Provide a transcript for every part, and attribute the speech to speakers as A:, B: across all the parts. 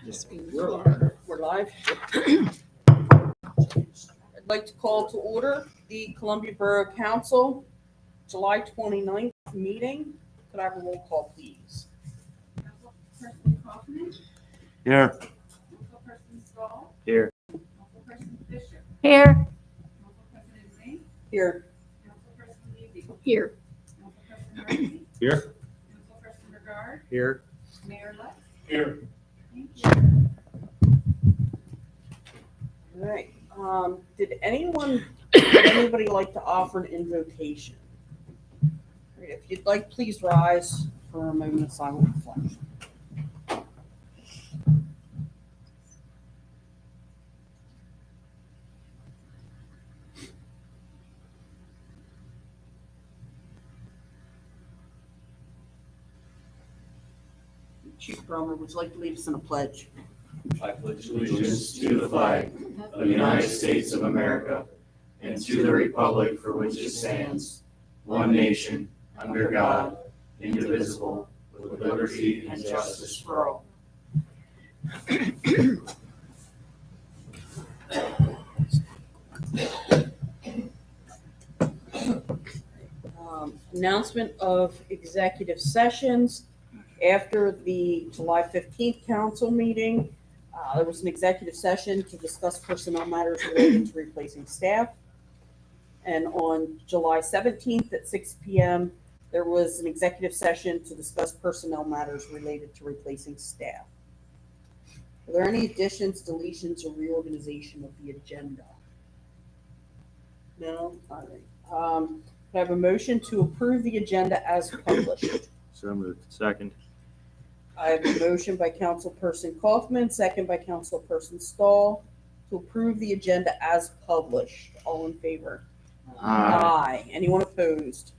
A: We're live. I'd like to call to order the Columbia Borough Council July 29th meeting. Could I have a roll call, please?
B: Councilperson Kaufman.
C: Here.
B: Councilperson Stahl.
C: Here.
B: Councilperson Fisher.
D: Here.
B: Councilpresident Zink.
A: Here.
B: Councilperson Levy.
D: Here.
B: Councilperson Murphy.
C: Here.
B: Councilperson Regard.
C: Here.
B: Mayor Lex.
C: Here.
B: Thank you.
A: All right. Would anybody like to offer an invocation? All right, if you'd like, please rise for a moment of silent reflection. Chief Bromer, would you like to lead us in a pledge?
E: I pledge allegiance to the flag of the United States of America and to the republic for which it stands, one nation, under God, indivisible, with liberty and justice for all.
A: Announcement of executive sessions. After the July 15th council meeting, there was an executive session to discuss personnel matters related to replacing staff. And on July 17th at 6 p.m., there was an executive session to discuss personnel matters related to replacing staff. Are there any additions, deletions, or reorganization of the agenda? No? All right. I have a motion to approve the agenda as published.
C: So moved. Second.
A: I have a motion by Councilperson Kaufman, second by Councilperson Stahl, to approve the agenda as published. All in favor? Aye. Anyone opposed?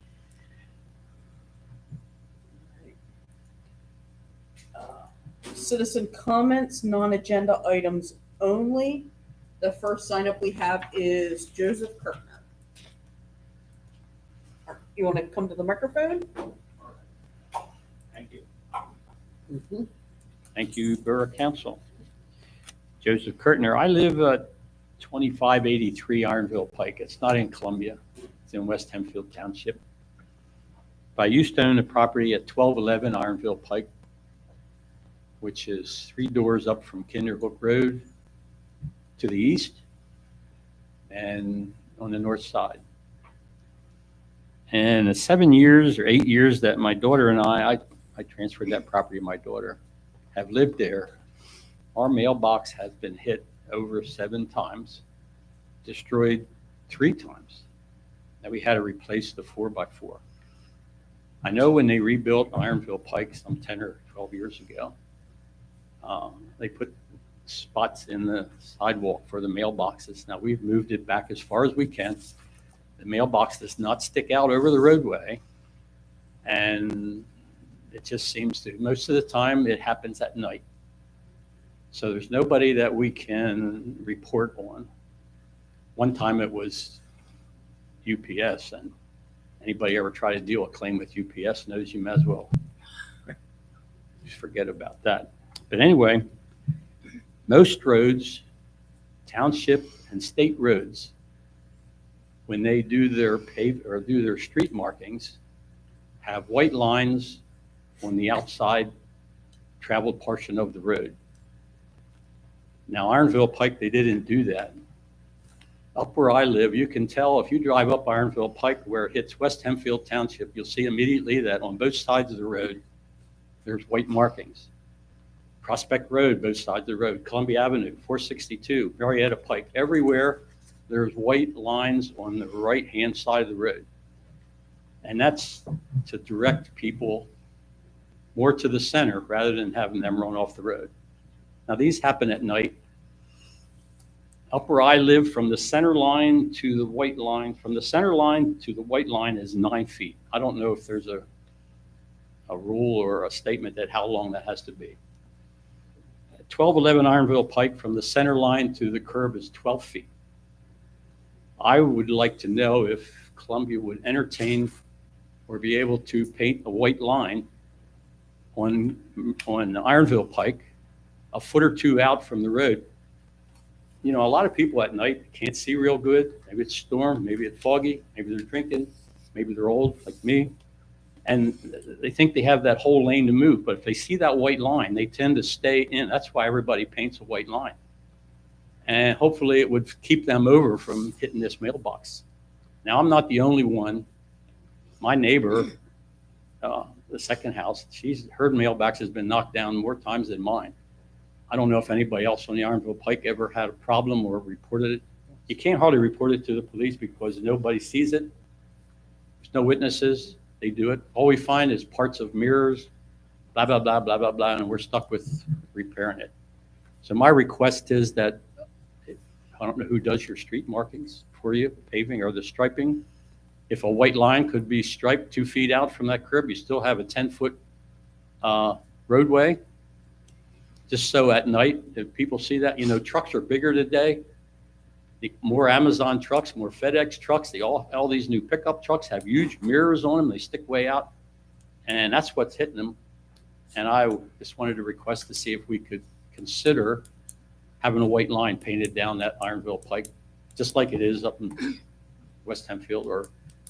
A: Citizen comments, non-agenda items only. The first sign up we have is Joseph Kirkner. You want to come to the microphone?
F: Thank you.
A: Mm-hmm.
F: Thank you, Borough Council. Joseph Kurtner. I live at 2583 Ironville Pike. It's not in Columbia. It's in West Hempfield Township. But I used to own a property at 1211 Ironville Pike, which is 3 doors up from Kinderhook Road to the east and on the north side. And the 7 years or 8 years that my daughter and I transferred that property to my daughter, have lived there, our mailbox has been hit over 7 times, destroyed 3 times. And we had to replace the 4x4. I know when they rebuilt Ironville Pike some 10 or 12 years ago, they put spots in the sidewalk for the mailboxes. Now we've moved it back as far as we can. The mailbox does not stick out over the roadway, and it just seems to, most of the time, it happens at night. So there's nobody that we can report on. One time it was UPS, and anybody ever try to deal a claim with UPS knows you might as well just forget about that. But anyway, most roads, township and state roads, when they do their do their street markings, have white lines on the outside traveled portion of the road. Now, Ironville Pike, they didn't do that. Up where I live, you can tell if you drive up Ironville Pike where it hits West Hempfield Township, you'll see immediately that on both sides of the road, there's white markings. Prospect Road, both sides of the road, Columbia Avenue, 462, Marietta Pike, everywhere there's white lines on the right-hand side of the road. And that's to direct people more to the center rather than having them run off the road. Now, these happen at night. Up where I live, from the center line to the white line, from the center line to the white line is 9 feet. I don't know if there's a rule or a statement that how long that has to be. At 1211 Ironville Pike, from the center line to the curb is 12 feet. I would like to know if Columbia would entertain or be able to paint a white line on Ironville Pike a foot or two out from the road. You know, a lot of people at night can't see real good. Maybe it's storm, maybe it's foggy, maybe they're drinking, maybe they're old like me. And they think they have that whole lane to move, but if they see that white line, they tend to stay in. That's why everybody paints a white line. And hopefully it would keep them over from hitting this mailbox. Now, I'm not the only one. My neighbor, the second house, her mailbox has been knocked down more times than mine. I don't know if anybody else on the Ironville Pike ever had a problem or reported it. You can't hardly report it to the police because nobody sees it. There's no witnesses. They do it. All we find is parts of mirrors, blah, blah, blah, blah, blah, blah, and we're stuck with repairing it. So my request is that, I don't know who does your street markings for you, paving or the striping. If a white line could be striped 2 feet out from that curb, you still have a 10-foot roadway. Just so at night, if people see that, you know, trucks are bigger today. More Amazon trucks, more FedEx trucks. All these new pickup trucks have huge mirrors on them. They stick way out, and that's what's hitting them. And I just wanted to request to see if we could consider having a white line painted down that Ironville Pike, just like it is up in West Hempfield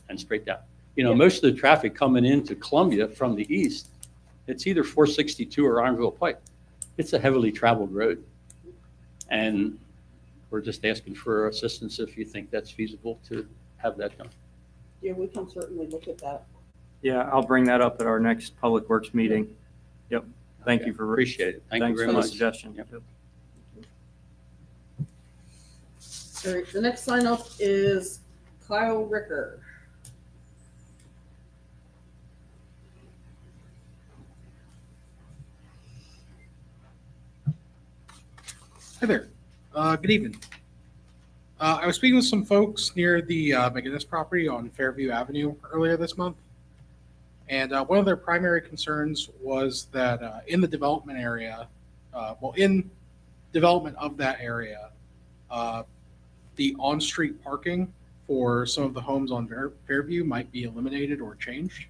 F: and straight down. You know, most of the traffic coming into Columbia from the east, it's either 462 or Ironville Pike. It's a heavily traveled road, and we're just asking for assistance if you think that's feasible to have that done.
A: Yeah, we can certainly look at that.
C: Yeah, I'll bring that up at our next Public Works meeting. Yep. Thank you for.
F: Appreciate it. Thank you
C: Thanks
F: very
C: for the
F: much.
C: suggestion.
F: Yep.
A: All right, the next sign up is Kyle Ricker.
D: Hi there. Good evening. I was speaking with some folks near the McGinnis property on Fairview Avenue earlier this month. And one of their primary concerns was that in the development area, in development of that area, the on-street parking for some of the homes on Fairview might be eliminated or changed.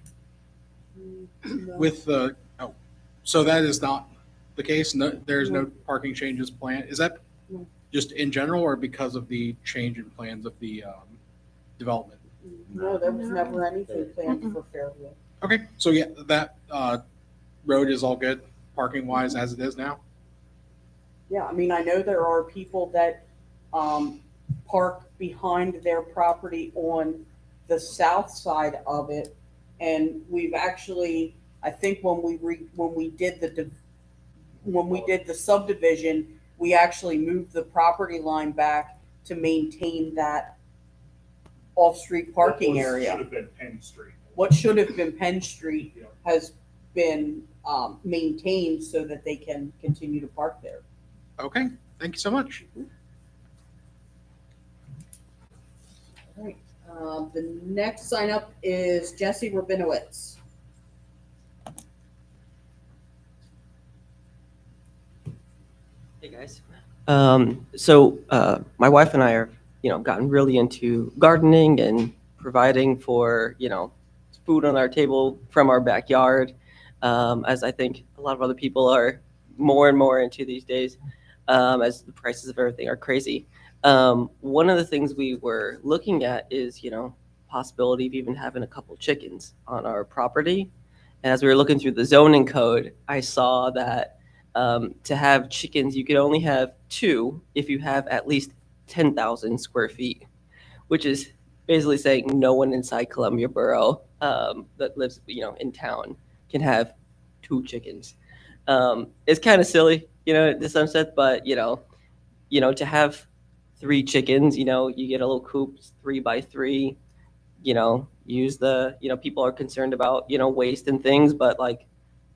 A: No.
D: With the, so that is not the case? No, there's no parking changes planned? Is that
A: No.
D: just in general or because of the change in plans of the development?
A: No, there was never anything planned for Fairview.
D: Okay, so yeah, that road is all good parking wise as it is now?
A: Yeah, I mean, I know there are people that park behind their property on the south side of it. And we've actually, I think when we did the subdivision, we actually moved the property line back to maintain that off-street parking area.
G: Should have been Penn Street.
A: What should have been Penn Street
G: Yeah.
A: has been maintained so that they can continue to park there.
D: Okay, thank you so much.
A: All right. The next sign up is Jesse Rabinowitz.
H: Hey guys. My wife and I are, gotten really into gardening and providing for, food on our table from our backyard, as I think a lot of other people are more and more into these days, as the prices of everything are crazy. One of the things we were looking at is, possibility of even having a couple chickens on our property. And as we were looking through the zoning code, I saw that to have chickens, you could only have 2 if you have at least 10,000 square feet, which is basically saying no one inside Columbia Borough that lives, in town can have 2 chickens. It's kind of silly, to some sense, but to have 3 chickens, you get a little coop, 3 by 3. Use the, people are concerned about, waste and things, but like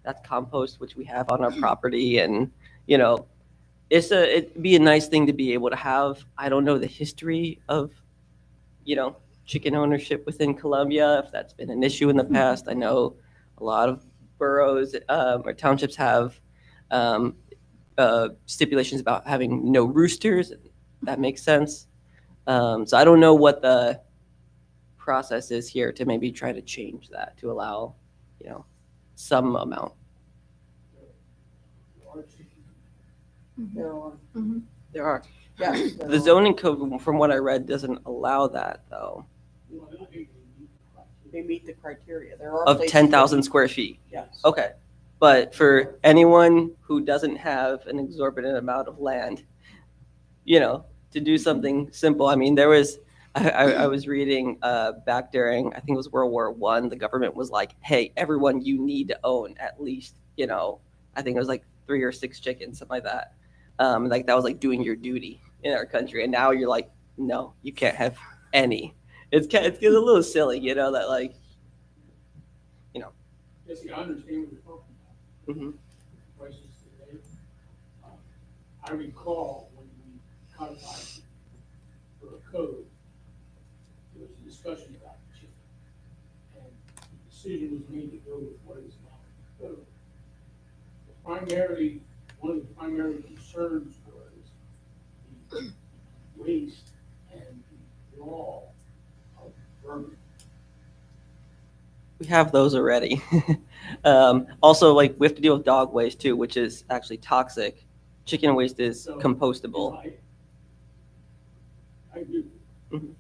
H: that's compost, which we have on our property. And, it'd be a nice thing to be able to have. I don't know the history of, chicken ownership within Columbia, if that's been an issue in the past. I know a lot of boroughs or townships have stipulations about having no roosters. That makes sense. So I don't know what the process is here to maybe try to change that to allow, some amount.
A: There are,
H: There are.
A: yes. there
H: The
A: are.
H: zoning code, from what I read, doesn't allow that though,
A: They meet the criteria. There are
H: of
A: places
H: 10,000
A: that-
H: square feet.
A: Yes.
H: Okay. But for anyone who doesn't have an exorbitant amount of land, to do something simple, I mean, I was reading back during, I think it was World War I, the government was like, hey, everyone, you need to own at least, I think it was like 3 or 6 chickens, something like that. Like that was like doing your duty in our country. And now you're like, no, you can't have any. It's a little silly, that like,
G: Yes, I understand what you're talking about.
H: mhm.
G: Questions today. I recall when we codified for a code, there was a discussion about the chicken. And the decision was made to go with what is now the code. Primarily, one of the primary concerns was the waste and the law of vermin.
H: We have those already. Also, like we have to deal with dog waste too, which is actually toxic. Chicken waste is
G: So,
H: compostable.
G: I agree.
H: Mhm.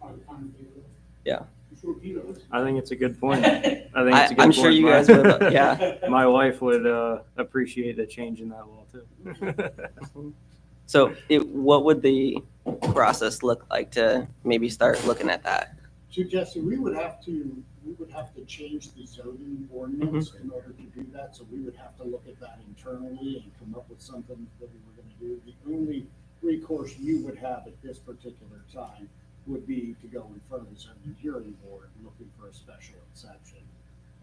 G: By the time they go.
H: Yeah.
G: I'm sure Peter listens.
C: I think it's a good point. I think it's a good
H: I'm
C: point.
H: sure you
C: My-
H: guys would. Yeah.
C: My wife would appreciate the change in that law too.
H: So, what would the process look like to maybe start looking at that?
I: So Jesse, we would have to change the zoning ordinance in order to do that, so we would have to look at that internally and come up with something that we were gonna do. The only recourse you would have at this particular time would be to go in front of the zoning hearing board looking for a special exception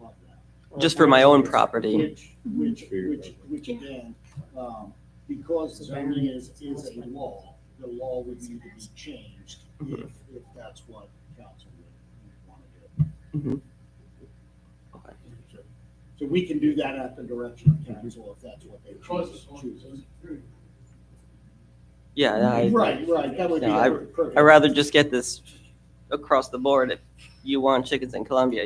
I: of that.
H: Just for my own property.
I: Which again, because zoning is a law, the law would need to be changed if that's what council would want to do.
H: Mhm.
I: So we can do that at the direction of council if that's what they
G: Because
I: choose.
G: it's on
I: choose.
G: the zoning hearing.
H: Yeah,
I: Right, that would be.
H: No, I'd rather just get this across the board. If you want chickens in Columbia,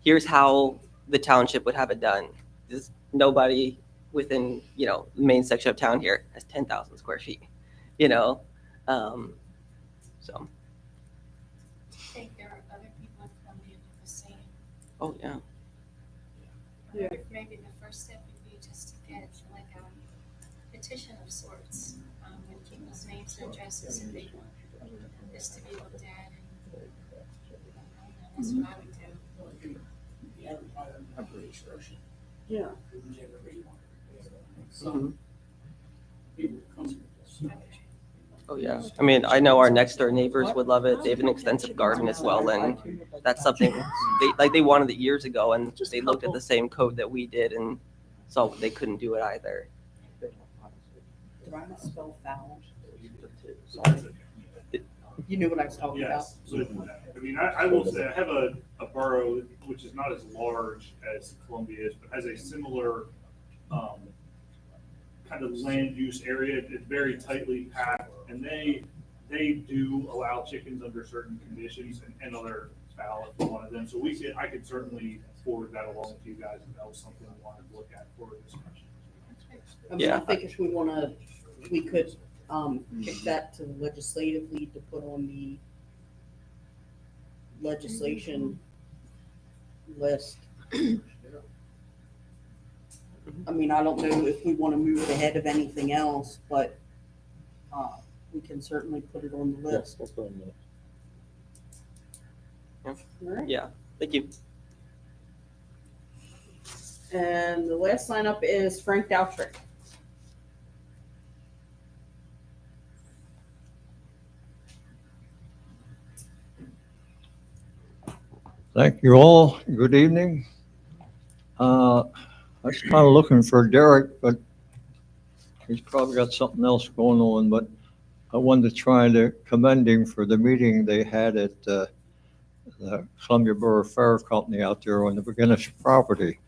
H: here's how the township would have it done. There's nobody within, the main section of town here has 10,000 square feet, So,
B: I think there are other people in Columbia with the same.
H: oh yeah.
A: Yeah.
B: Maybe the first step would be just to get like a petition of sorts, with people's names and addresses if they want this to be looked at. And that's what I would do.
A: Yeah.
G: Some people come to this.
H: Oh yeah. I mean, I know our next door neighbors would love it. They have an extensive garden as well, and that's something they wanted it years ago, and they looked at the same code that we did and saw they couldn't do it either.
A: Did I misspell foul? Sorry. You knew what I was talking about?
J: Yes, so, I mean, I will say, I have a borough which is not as large as Columbia is, but has a similar, kind of land use area. It's very tightly packed, and they do allow chickens under certain conditions and other fowl if you wanted them. So I could certainly forward that along to you guys if that was something we wanted to look at for a discussion.
A: I
H: Yeah.
A: think if we could, kick that to legislatively to put on the legislation list. I mean, I don't know if we want to move it ahead of anything else, but, we can certainly put it on the list. All right.
H: Yeah. Thank you.
A: And the last sign up is Frank Doutrick.
K: Thank you all. Good evening. I was kind of looking for Derek, but he's probably got something else going on, but I wanted to try to commend him for the meeting they had at the Columbia Borough Fair Company out there on the McGinnis property.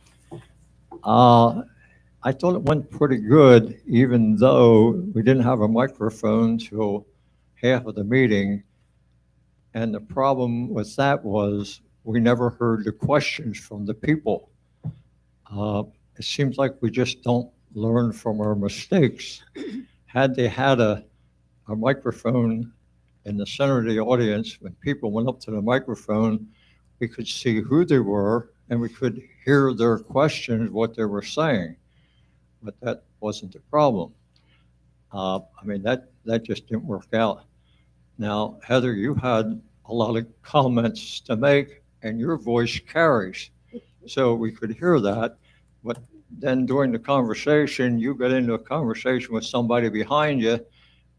K: I thought it went pretty good, even though we didn't have a microphone till half of the meeting. And the problem with that was we never heard the questions from the people. it seems like we just don't learn from our mistakes. Had they had a microphone in the center of the audience, when people went up to the microphone, we could see who they were and we could hear their questions, what they were saying. But that wasn't the problem. I mean, that just didn't work out. Now, Heather, you had a lot of comments to make and your voice carries. So we could hear that. But then during the conversation, you got into a conversation with somebody behind you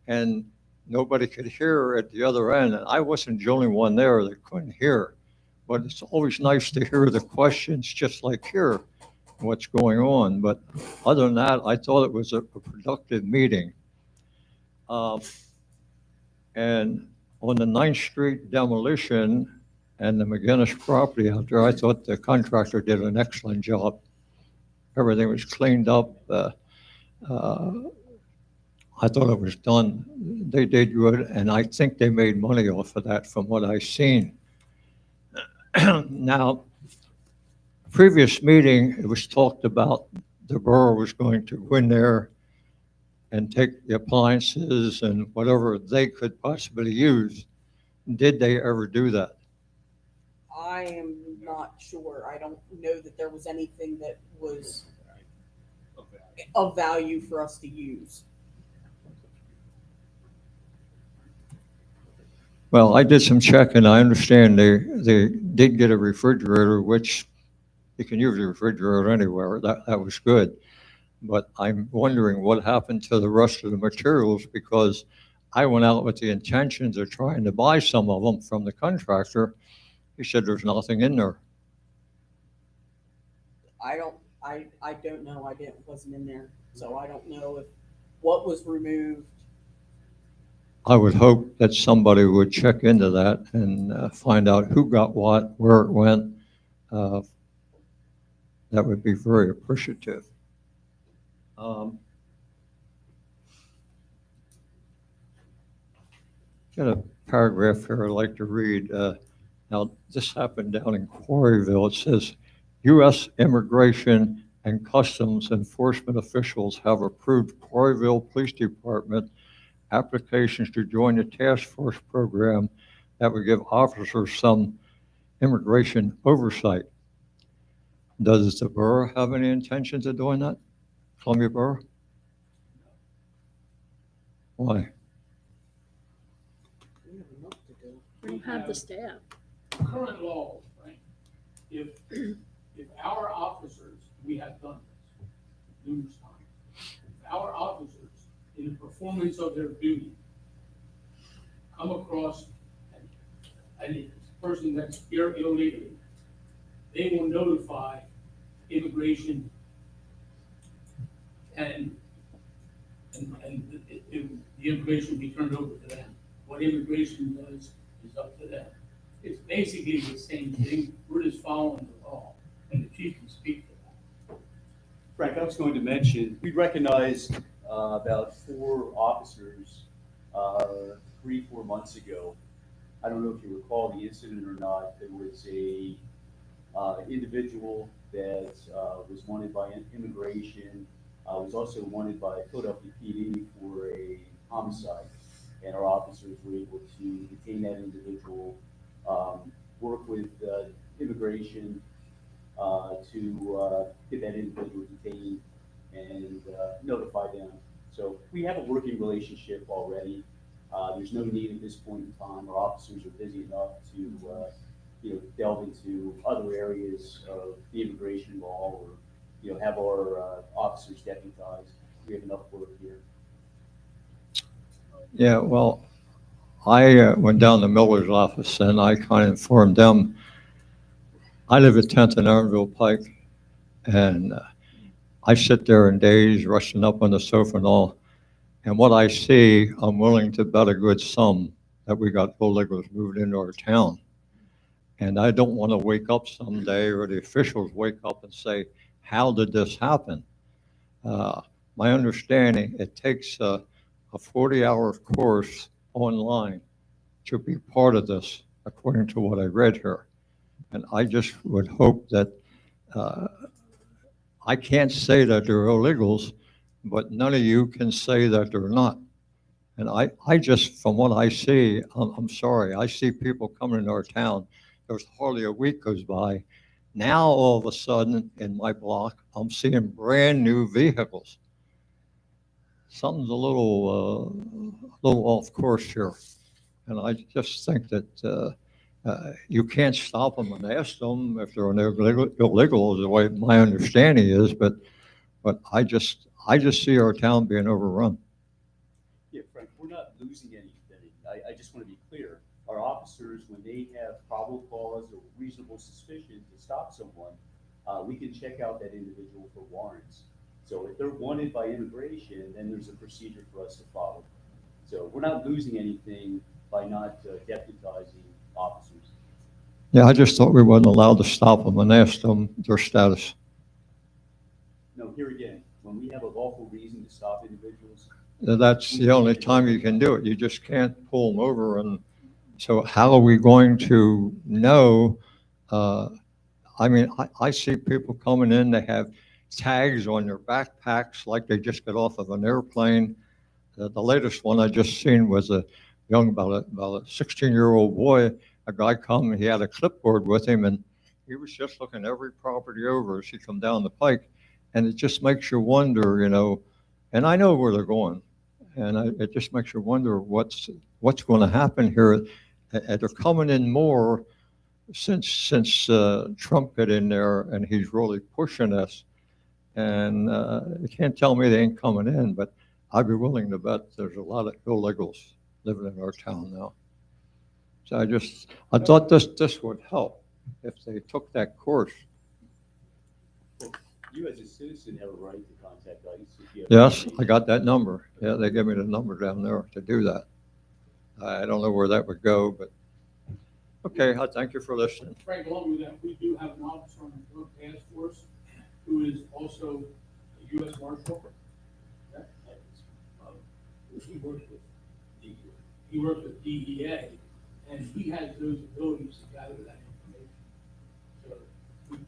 K: and nobody could hear at the other end. And I wasn't the only one there that couldn't hear. But it's always nice to hear the questions just like here, what's going on. But other than that, I thought it was a productive meeting. And on the 9th Street demolition and the McGinnis property out there, I thought the contractor did an excellent job. Everything was cleaned up. I thought it was done. They did good, and I think they made money off of that from what I've seen. Now, previous meeting, it was talked about the borough was going to go in there and take the appliances and whatever they could possibly use. Did they ever do that?
A: I am not sure. I don't know that there was anything that was of value for us to use.
K: Well, I did some checking. I understand they did get a refrigerator, which you can use a refrigerator anywhere. That was good. But I'm wondering what happened to the rest of the materials, because I went out with the intentions of trying to buy some of them from the contractor. He said there's nothing in there.
A: I don't know. Wasn't in there. So I don't know if what was removed.
K: I would hope that somebody would check into that and find out who got what, where it went. That would be very appreciative. Got a paragraph here I'd like to read. Now, this happened down in Quarryville. It says, U.S. Immigration and Customs Enforcement officials have approved Quarryville Police Department applications to join the task force program that would give officers some immigration oversight. Does the borough have any intentions of doing that? Columbia Borough? Why?
A: We have enough to do.
L: We don't have the staff.
G: Current laws, right? If our officers, we have done this numerous times, if our officers in the performance of their duty come across a person that's here illegally, they will notify immigration and the information will be turned over to them. What immigration does is up to them. It's basically the same thing. We're just following the law, and the chief can speak to that.
M: Frank, I was going to mention, we recognized about 4 officers 3-4 months ago. I don't know if you recall the incident or not. There was a individual that was wanted by immigration, was also wanted by Philadelphia PD for a homicide. And our officers were able to detain that individual, work with immigration to get that individual detained and notify them. So we have a working relationship already. There's no need at this point in time. Our officers are busy enough to delve into other areas of the immigration law, or have our officers deputized. We have enough work here.
K: Yeah, well, I went down to Miller's office and I kind of informed them. I live at 10th and Aaronville Pike, and I sit there in days rushing up on the sofa and all. And what I see, I'm willing to bet a good sum that we got illegals moved into our town. And I don't want to wake up someday or the officials wake up and say, how did this happen? My understanding, it takes a 40-hour course online to be part of this, according to what I read here. And I just would hope that I can't say that they're illegals, but none of you can say that they're not. And I just, from what I see, I'm sorry, I see people coming into our town. There's hardly a week goes by. Now, all of a sudden, in my block, I'm seeing brand-new vehicles. Something's a little off course here. And I just think that you can't stop them and ask them if they're illegal, is the way my understanding is, but I just see our town being overrun.
M: Yeah, Frank, we're not losing anything. I just want to be clear. Our officers, when they have probable cause or reasonable suspicion to stop someone, we can check out that individual for warrants. So if they're wanted by immigration, then there's a procedure for us to follow. So we're not losing anything by not deputizing officers.
K: Yeah, I just thought we wasn't allowed to stop them and ask them their status.
M: No, here again, when we have a lawful reason to stop individuals.
K: That's the only time you can do it. You just can't pull them over. And so how are we going to know? I mean, I see people coming in, they have tags on their backpacks like they just got off of an airplane. The latest one I just seen was a young, about a 16-year-old boy. A guy come, he had a clipboard with him, and he was just looking every property over as he come down the pike. And it just makes you wonder, and I know where they're going. And it just makes you wonder what's going to happen here. They're coming in more since Trump got in there, and he's really pushing us. And you can't tell me they ain't coming in, but I'd be willing to bet there's a lot of illegals living in our town now. So I thought this would help if they took that course.
M: You as a citizen have a right to contact ICE. If you have
K: Yes, I
M: information.
K: got that number. Yeah, they gave me the number down there to do that. I don't know where that would go, but, okay, I thank you for listening.
G: Frank, along with that, we do have an officer on the drug task force who is also a U.S. Marshal. He works with DEA, and he has those abilities to gather that information. So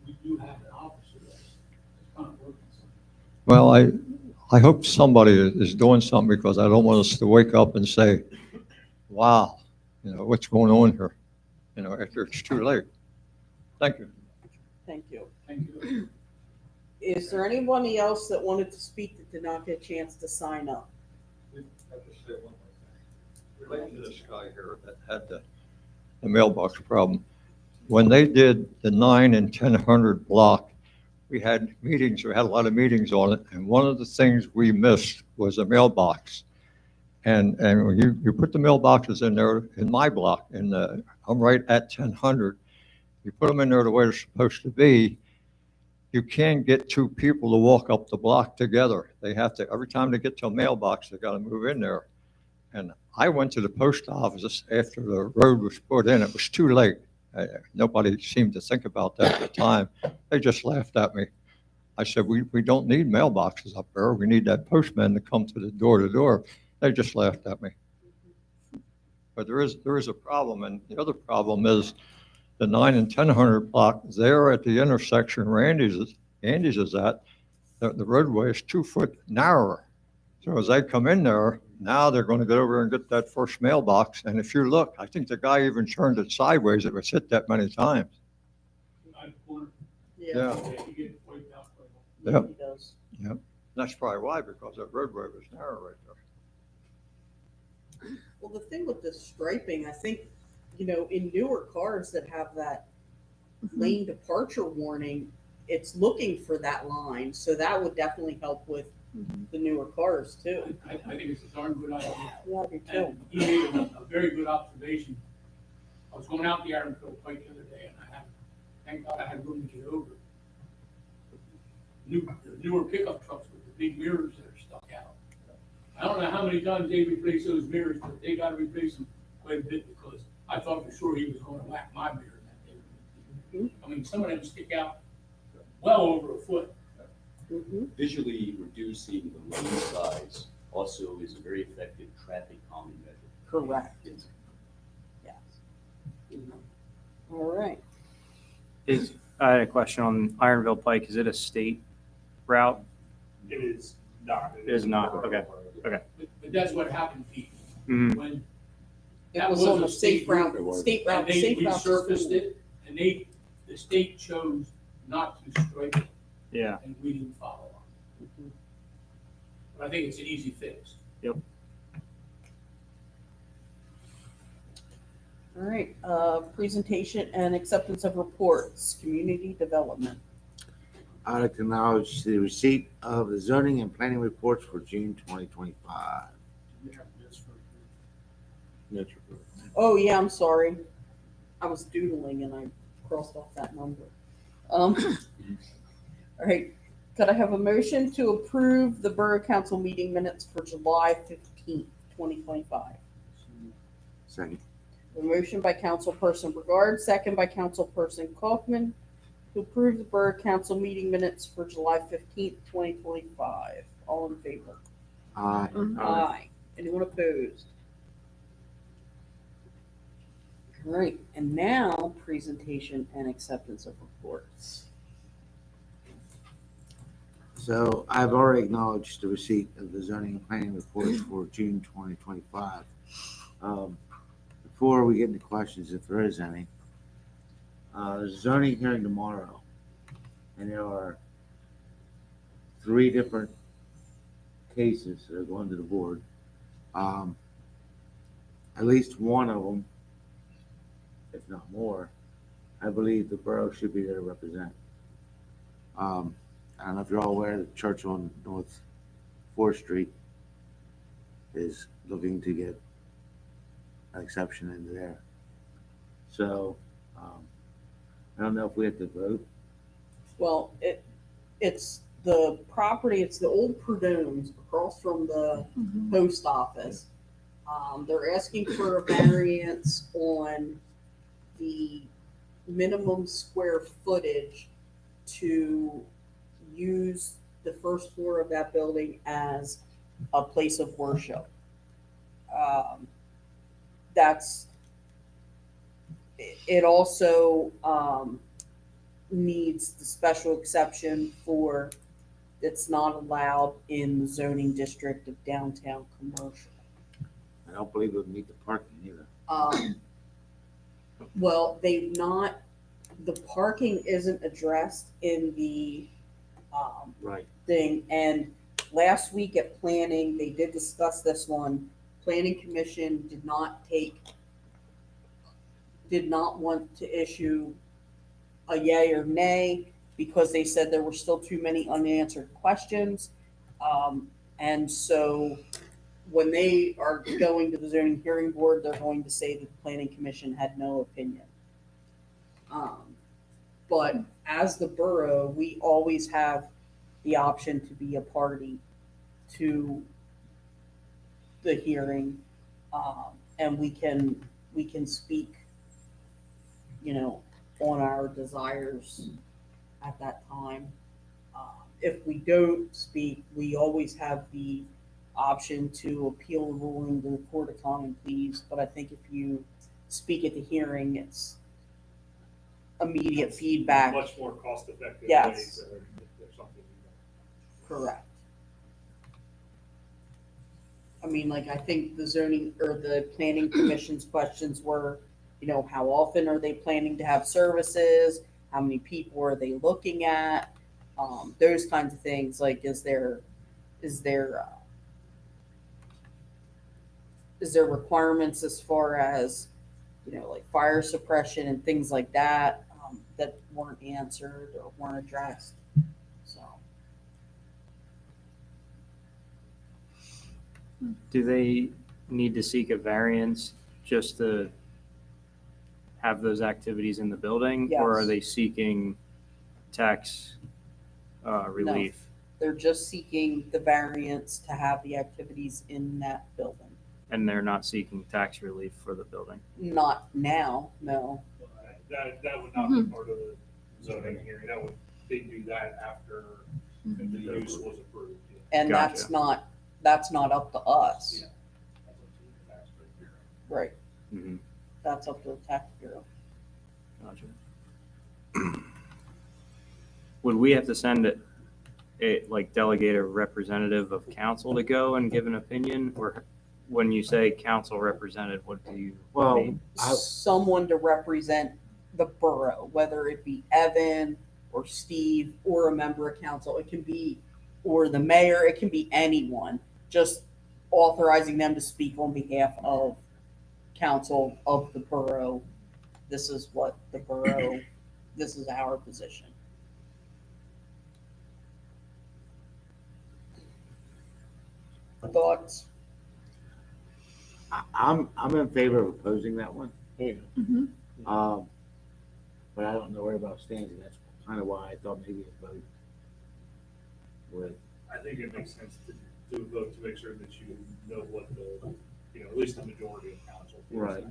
G: we do have an officer that's kind of working something.
K: Well, I hope somebody is doing something, because I don't want us to wake up and say, wow, what's going on here, after it's too late. Thank you.
A: Thank you.
G: Thank you.
A: Is there anybody else that wanted to speak that did not get a chance to sign up?
K: Relating to this guy here that had the mailbox problem, when they did the 9 and 1000 block, we had meetings, we had a lot of meetings on it, and one of the things we missed was a mailbox. And when you put the mailboxes in there in my block, and I'm right at 1000, you put them in there the way they're supposed to be, you can't get two people to walk up the block together. They have to, every time they get to a mailbox, they got to move in there. And I went to the post office after the road was put in. It was too late. Nobody seemed to think about that at the time. They just laughed at me. I said, we don't need mailboxes up there. We need that postman to come to the door to door. They just laughed at me. But there is a problem. And the other problem is the 9 and 1000 block there at the intersection where Andy's is at, the roadway is 2 foot narrower. So as they come in there, now they're going to get over and get that first mailbox. And if you look, I think the guy even turned it sideways. It was hit that many times. Yeah.
G: He gets wiped out quite a lot.
K: Yep.
A: He does.
K: Yep. That's probably why, because that roadway was narrow right there.
A: Well, the thing with the striping, I think, in newer cars that have that lane departure warning, it's looking for that line. So that would definitely help with the newer cars too.
G: I think it's a darn good idea.
A: Yeah, I do too.
G: And he made a very good observation. I was going out the Ironville Pike the other day, and thank God I had room to get over. Newer pickup trucks with the big mirrors that are stuck out. I don't know how many times they replace those mirrors, but they got to replace them quite a bit, because I thought for sure he was going to whack my mirror that day. I mean, some of them stick out well over a foot.
M: Visually reducing the lane size also is a very effective traffic calming measure.
A: Correct. Yes. All right.
C: I had a question on Ironville Pike. Is it a state route?
J: It is not.
C: It is not, okay.
G: But that's what happened, Pete.
C: Mhm.
G: When
A: It
G: that
A: was
G: was
A: on
G: a
A: the safe
G: state
A: route,
G: route,
A: state route,
G: and they
A: safe route. to
G: resurfaced
A: school.
G: it, and the state chose not to strike it,
C: Yeah,
G: and we didn't follow on. But I think it's an easy fix.
A: All right, presentation and acceptance of reports, community development.
E: I'd like to acknowledge the receipt of the zoning and planning reports for June 2025.
I: We have this for-
A: Oh, yeah, I'm sorry. I was doodling and I crossed off that number. All right, could I have a motion to approve the Borough Council meeting minutes for July 15th, 2025?
E: Second.
A: A motion by Councilperson Brigard, second by Councilperson Kaufman, to approve the Borough Council meeting minutes for July 15th, 2025. All in favor?
E: Aye.
A: Aye. Anyone opposed? All right, and now presentation and acceptance of reports.
E: So I've already acknowledged the receipt of the zoning and planning reports for June 2025. Before we get into questions, if there is any, there's a zoning hearing tomorrow, and there are 3 different cases that are going to the board. At least one of them, if not more, I believe the borough should be there to represent. I don't know if you're all aware that Church on North 4th Street is looking to get an exception into there. So, I don't know if we have to vote.
A: Well, it's the property, it's the old Prudhomes across from the post office. They're asking for a variance on the minimum square footage to use the first floor of that building as a place of worship. It also needs the special exception for it's not allowed in the zoning district of downtown commercial.
E: I don't believe it would meet the parking either.
A: Well, the parking isn't addressed in the
E: Right.
A: thing. And last week at planning, they did discuss this one. Planning Commission did not want to issue a yay or nay because they said there were still too many unanswered questions. And so when they are going to the zoning hearing board, they're going to say that the Planning Commission had no opinion. But as the borough, we always have the option to be a party to the hearing, and we can speak, on our desires at that time. If we don't speak, we always have the option to appeal the ruling to the Court of Common Pleas. But I think if you speak at the hearing, it's immediate feedback.
J: Much more cost effective.
A: Yes.
J: Ways if there's something.
A: Correct. I mean, like, I think the zoning or the planning commission's questions were, how often are they planning to have services? How many people are they looking at? Those kinds of things, like, is there requirements as far as, like fire suppression and things like that, that weren't answered or weren't addressed, so.
C: Do they need to seek a variance just to have those activities in the building? Or are
A: Yes.
C: they seeking tax relief?
A: They're just seeking the variance to have the activities in that building.
C: And they're not seeking tax relief for the building?
A: Not now, no.
J: That would not be part of the zoning hearing. They do that after the use was approved. Yeah.
A: And
C: Gotcha.
A: that's not up to us.
J: Yeah. That's up to the tax rate.
A: Right,
C: Mm-hmm.
A: that's up to the tax bureau.
C: Gotcha. Would we have to send it like delegate a representative of council to go and give an opinion? Or when you say council represented, what do you
E: Well,
C: mean?
A: Someone to represent the borough, whether it be Evan or Steve or a member of council. It can be, or the mayor, it can be anyone, just authorizing them to speak on behalf of council of the borough. This is what the borough, this is our position. Thoughts?
E: I'm in favor of opposing that one.
B: Mhm.
E: But I don't know where about stands, and that's kind of why I thought maybe a vote would.
J: I think it makes sense to do a vote to make sure that you know what the, at least the majority of council. feels.
E: Right.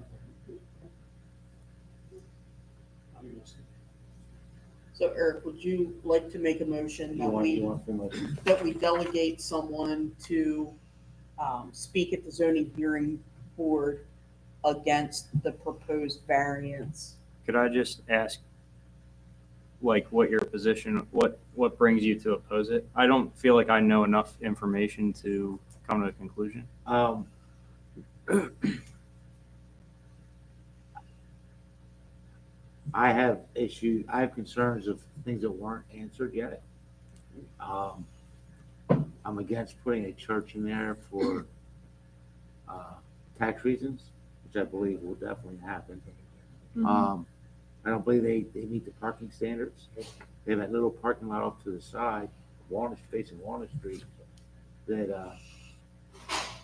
A: So Eric, would you like to make a motion
E: You
A: that
E: want,
A: we,
E: you want from us?
A: that we delegate someone to speak at the zoning hearing board against the proposed variance?
C: Could I just ask, like, what your position, what brings you to oppose it? I don't feel like I know enough information to come to a conclusion.
E: I have concerns of things that weren't answered yet. I'm against putting a church in there for tax reasons, which I believe will definitely happen. I don't believe they meet the parking standards. They have that little parking lot off to the side, facing Walnut Street, that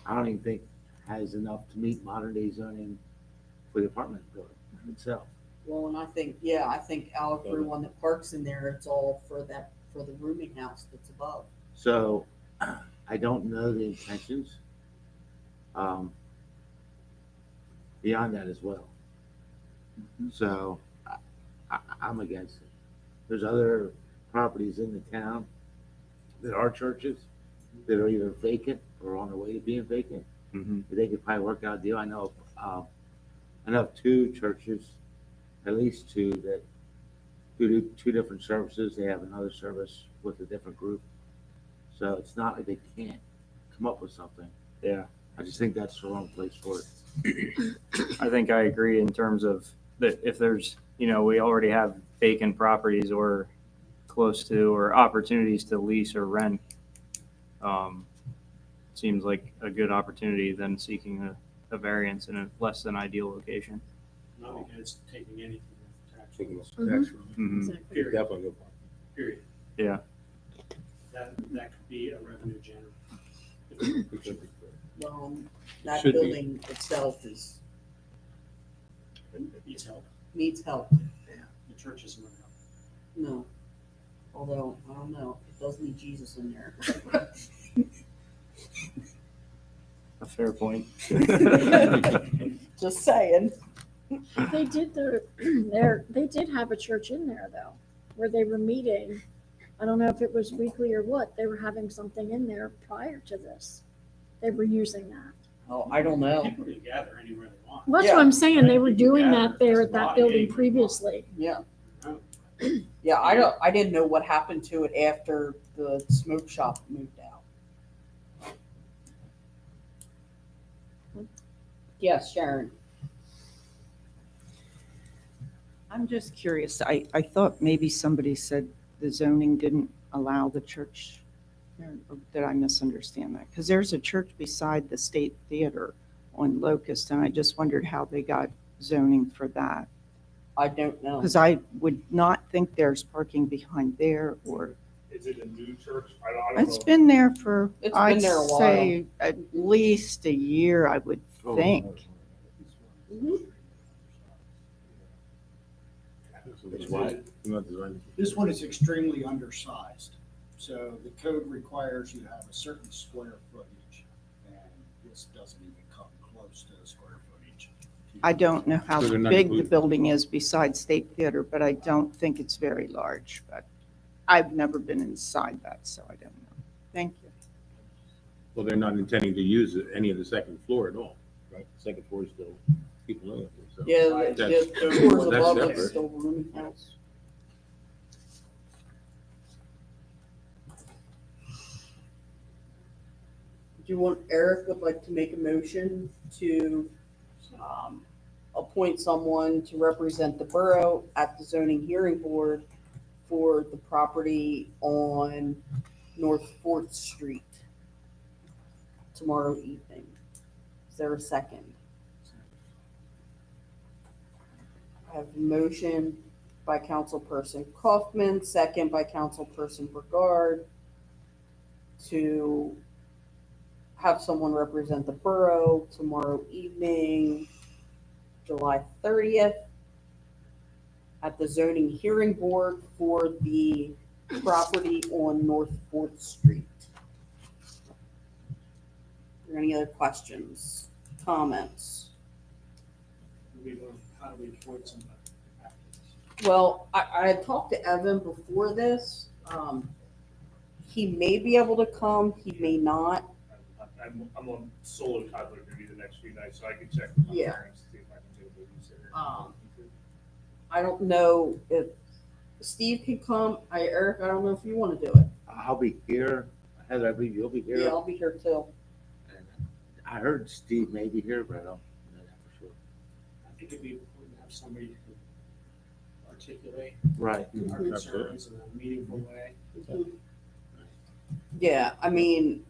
E: I don't even think has enough to meet modern day zoning for the apartment building itself.
A: Well, and I think out of everyone that parks in there, it's all for the rooming house that's above.
E: So I don't know the intentions beyond that as well. So I'm against it. There's other properties in the town that are churches that are either vacant or on their way to being vacant. They could probably work out a deal. I know of two churches, at least two, that do two different services. They have another service with a different group. So it's not like they can't come up with something.
C: Yeah.
E: I just think that's the wrong place for it.
C: I think I agree in terms of that if there's, we already have vacant properties or close to, or opportunities to lease or rent. Seems like a good opportunity than seeking a variance in a less than ideal location.
G: Not against taking anything off tax
E: Taking
G: rolls.
E: tax
C: Mhm.
B: Exactly.
G: Period.
E: Definitely good point.
G: Period.
C: Yeah.
G: That could be a revenue generator.
A: That
K: Should be.
A: building itself
G: Needs help.
A: needs help.
G: The church isn't gonna help.
A: No. Although, I don't know, it does need Jesus in there.
C: A fair point.
A: Just saying.
B: They did they did have a church in there though, where they were meeting. I don't know if it was weekly or what. They were having something in there prior to this. They were using that.
A: Oh, I don't know.
G: People can gather anywhere they want.
B: Well, that's what I'm saying. They were doing
G: Yeah,
B: that there
G: there's
B: at
G: a
B: that
G: lot
B: building
G: of
B: previously.
A: Yeah.
G: Oh.
A: Yeah, I didn't know what happened to it after the smoke shop moved out. Yes, Sharon.
L: I'm just curious. I thought maybe somebody said the zoning didn't allow the church. Or did I misunderstand that? Because there's a church beside the State Theater on Locust, and I just wondered how they got zoning for that.
A: I don't know.
L: Because I would not think there's parking behind there, or
J: Is it a new church? I don't know.
L: it's been there for,
A: It's been
L: I'd
A: there a while.
L: say, at least a year, I would think.
E: It's what?
I: This one is extremely undersized, so the code requires you to have a certain square footage, and this doesn't even come close to the square footage.
L: I don't know how
K: So they're not
L: big the
K: included.
L: building is beside State Theater, but I don't think it's very large. But I've never been inside that, so I don't know. Thank you.
N: Well, they're not intending to use any of the second floor at all, right? The second floor is still people in it. So
A: Yeah,
N: that's-
A: the floors
N: that's
A: above
N: separate.
A: it's still rooming house. you want, Eric would like to make a motion to appoint someone to represent the borough at the zoning hearing board for the property on North Fourth Street tomorrow evening. Is there a second? I have a motion by Councilperson Kaufman, second by Councilperson Brigard, to have someone represent the borough tomorrow evening, July 30th, at the zoning hearing board for the property on North Fourth Street. Are there any other questions, comments?
G: How do we afford somebody?
A: Well, I had talked to Evan before this. He may be able to come, he may not.
J: I'm on solo toddler duty the next few nights, so I can check with my
A: Yeah.
J: parents to see if I can get a babysitter.
A: I don't know if Steve can come. Eric, I don't know if you want to do it.
E: I'll be here. Heather, I believe you'll be here.
A: Yeah, I'll be here too.
E: And I heard Steve may be here, but I don't know that for sure.
G: I think it'd be important to have somebody who can articulate
E: Right.
G: our concerns in a meaningful way.
A: Yeah, I mean,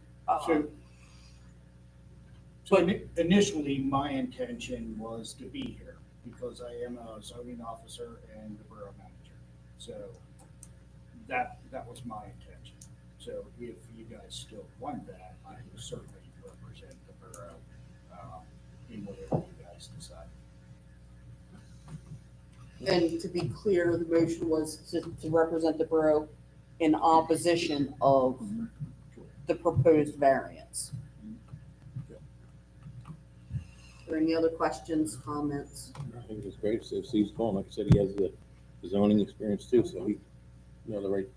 I: So initially, my intention was to be here because I am a zoning officer and the borough manager. So that was my intention. So if you guys still want that, I will certainly represent the borough in whatever you guys decide.
A: and to be clear, the motion was to represent the borough in opposition of the proposed variance. Are there any other questions, comments?
N: I think it's great. So Steve's calling. Like I said, he has the zoning experience too, so he know the right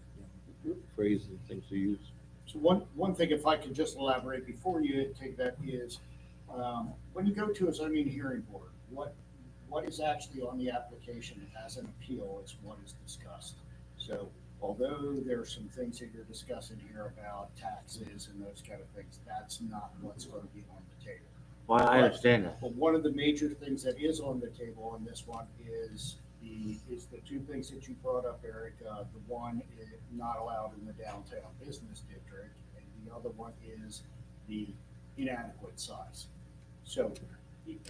N: phrases and things to use.
I: So one thing, if I could just elaborate before you take that is, when you go to a zoning hearing board, what is actually on the application as an appeal is what is discussed. So although there are some things that you're discussing here about taxes and those kind of things, that's not what's going to be on the table.
E: Well, I understand that.
I: But one of the major things that is on the table on this one is the two things that you brought up, Eric. The one is not allowed in the downtown business district, and the other one is the inadequate size. So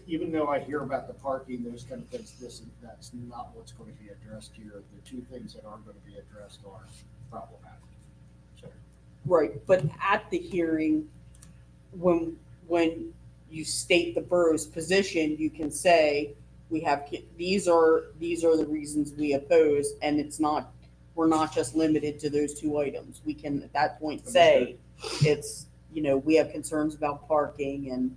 I: even though I hear about the parking, those kind of things, that's not what's going to be addressed here. The two things that are going to be addressed are problematic. So
A: Right, but at the hearing, when you state the borough's position, you can say, we have, these are the reasons we oppose, and we're not just limited to those two items. We can, at that point, say, it's, we have concerns about parking, and,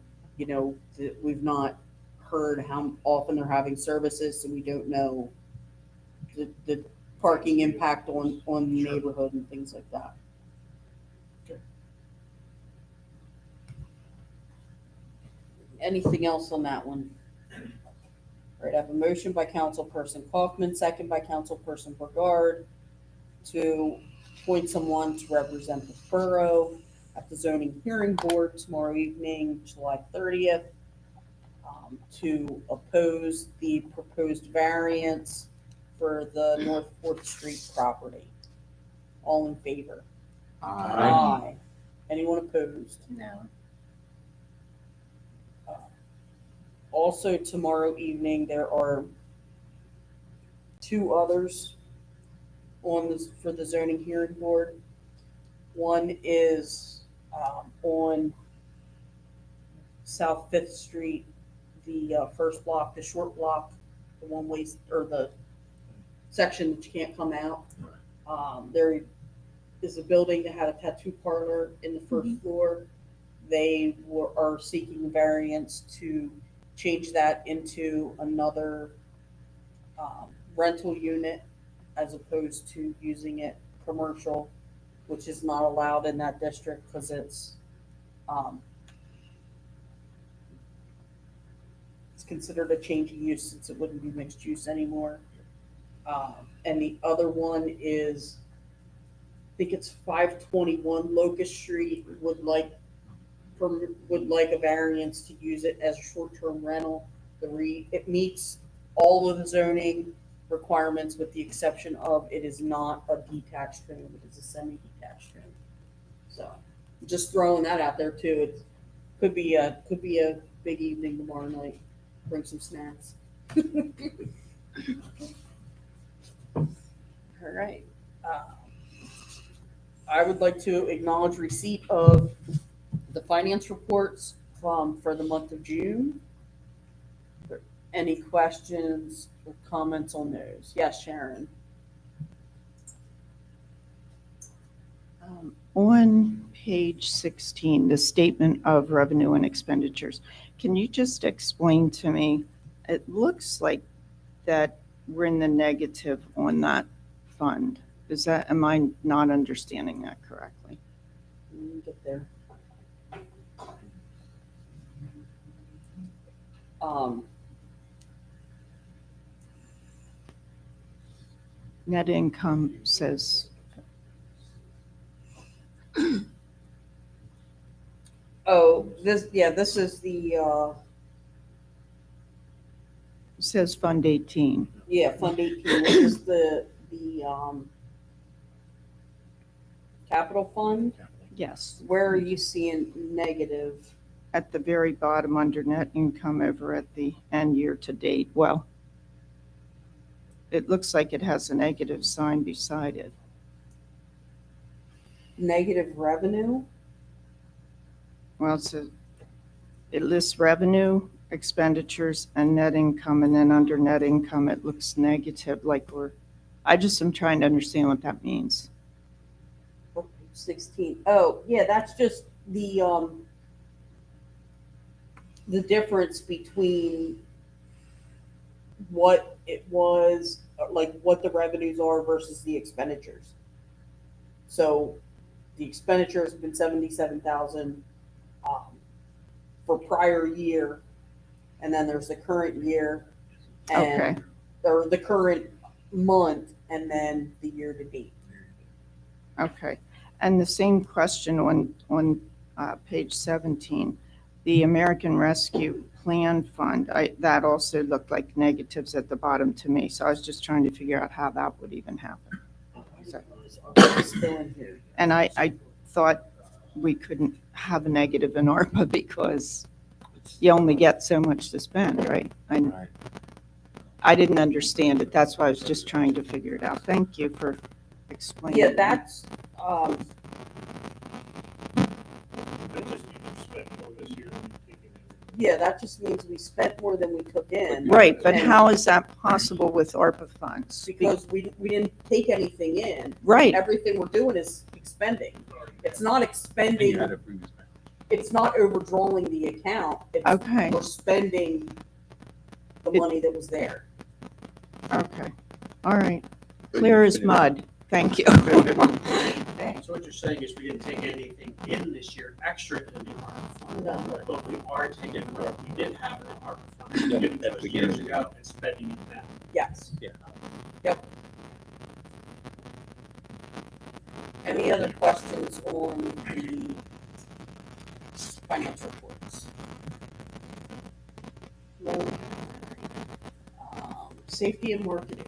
A: we've not heard how often they're having services, so we don't know the parking impact on the neighborhood and things like that. Anything else on that one? All right, I have a motion by Councilperson Kaufman, second by Councilperson Brigard, to appoint someone to represent the borough at the zoning hearing board tomorrow evening, July 30th, to oppose the proposed variance for the North Fourth Street property. All in favor? Aye. Anyone opposed?
B: No.
A: Also, tomorrow evening, there are two others for the zoning hearing board. One is on South Fifth Street, the first block, the short block, the one-way, or the section that you can't come out. There is a building that had a tattoo parlor in the first floor. They are seeking variance to change that into another rental unit as opposed to using it commercial, which is not allowed in that district because it's considered a change of use since it wouldn't be mixed use anymore. And the other one is, I think it's 521 Locust Street, would like would like a variance to use it as a short-term rental. It meets all of the zoning requirements with the exception of it is not a detached home, it is a semi-detached home. So, just throwing that out there too. It could be a big evening tomorrow night. Bring some snacks. All right. I would like to acknowledge receipt of the finance reports for the month of June. Any questions or comments on those? Yes, Sharon.
L: On page 16, the statement of revenue and expenditures, can you just explain to me, it looks like that we're in the negative on that fund. Am I not understanding that correctly?
A: Let me get there.
L: Net income says,
A: This is the,
L: says Fund 18.
A: Fund 18, which is the capital fund.
L: Yes,
A: Where are you seeing negative?
L: at the very bottom under net income over at the end year to date. Well, it looks like it has a negative sign beside it.
A: Negative revenue?
L: Well, it lists revenue, expenditures, and net income, and then under net income, it looks negative, like I just am trying to understand what that means.
A: 16. Oh, yeah, that's just the difference between what it was, like what the revenues are versus the expenditures. So the expenditures have been 77,000 for prior year, and then there's the current year, and or the current month, and then the year to date.
L: Okay. And the same question on page 17, the American Rescue Plan Fund, that also looked like negatives at the bottom to me. So I was just trying to figure out how that would even happen.
A: Still in here.
L: And I thought we couldn't have a negative in ARPA because you only get so much to spend, right? I didn't understand it. That's why I was just trying to figure it out. Thank you for explaining.
A: Yeah, that's that just means we spent more than we took in.
L: Right, but how is that possible with ARPA funds?
A: Because we didn't take anything in.
L: Right.
A: Everything we're doing is expending. It's not expending. It's not overdrawing the account.
L: Okay.
A: We're spending the money that was there.
L: Okay, all right. Clear as mud. Thank you.
O: So what you're saying is we didn't take anything in this year extra in the ARPA fund, but we are taking what we did have in the ARPA fund, giving those years ago and spending it now.
A: Yes.
O: Yeah.
A: Yep. Any other questions on the financial reports? No. Safety and marketing.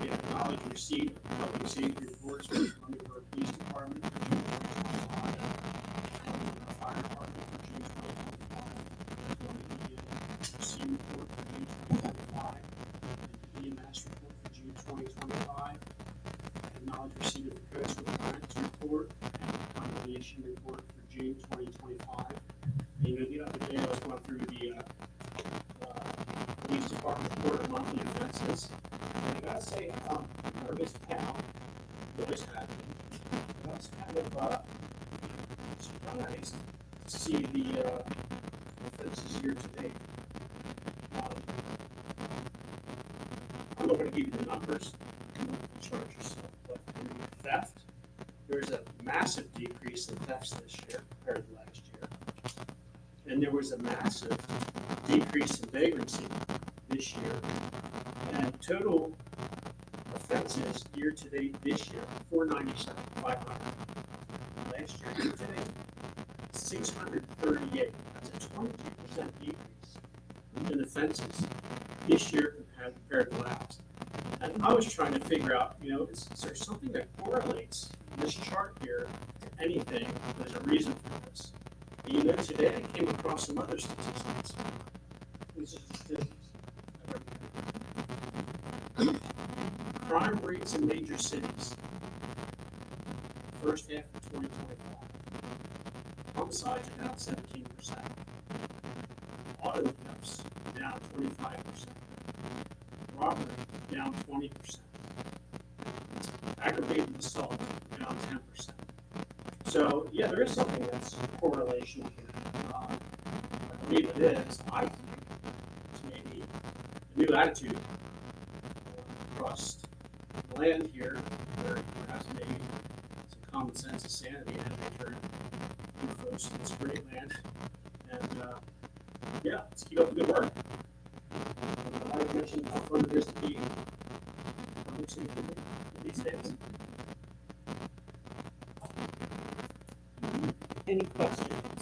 G: We acknowledge receipt of public safety reports from the Borough Police Department for June 2025, the Fire Department for June 2025, the C report for June 2025, the EMS report for June 2025, acknowledge receipt of the Coast Compliance report and the condemnation report for June 2025. And, the other day I was going through the police department report of monthly offenses. And I gotta say, for this town, what is happening, it's kind of surprised to see the offenses year to date. I'm not gonna give you the numbers, you don't charge yourself, but in theft, there's a massive decrease in thefts this year compared to last year. And there was a massive decrease in vagrancy this year. And total offenses year to date this year, 497, 500. Last year, year to date,
O: 638. That's a 22% decrease in offenses this year compared to last. And I was trying to figure out, is there something that correlates in this chart here to anything? There's a reason for this. And today I came across some other statistics. These are statistics. Crime rates in major cities. First half of 2025. Homicides are down 17%. Auto thefts down 25%. Robbery down 20%. Aggravated assault down 10%. So yeah, there is something that's correlation here. I believe it is. I think it's maybe a new attitude across the land here, where perhaps maybe some common sense and sanity and they turn folks to this great land. And yeah, let's keep up the good work. I mentioned how fun it is to be public safety these days.
A: Any questions?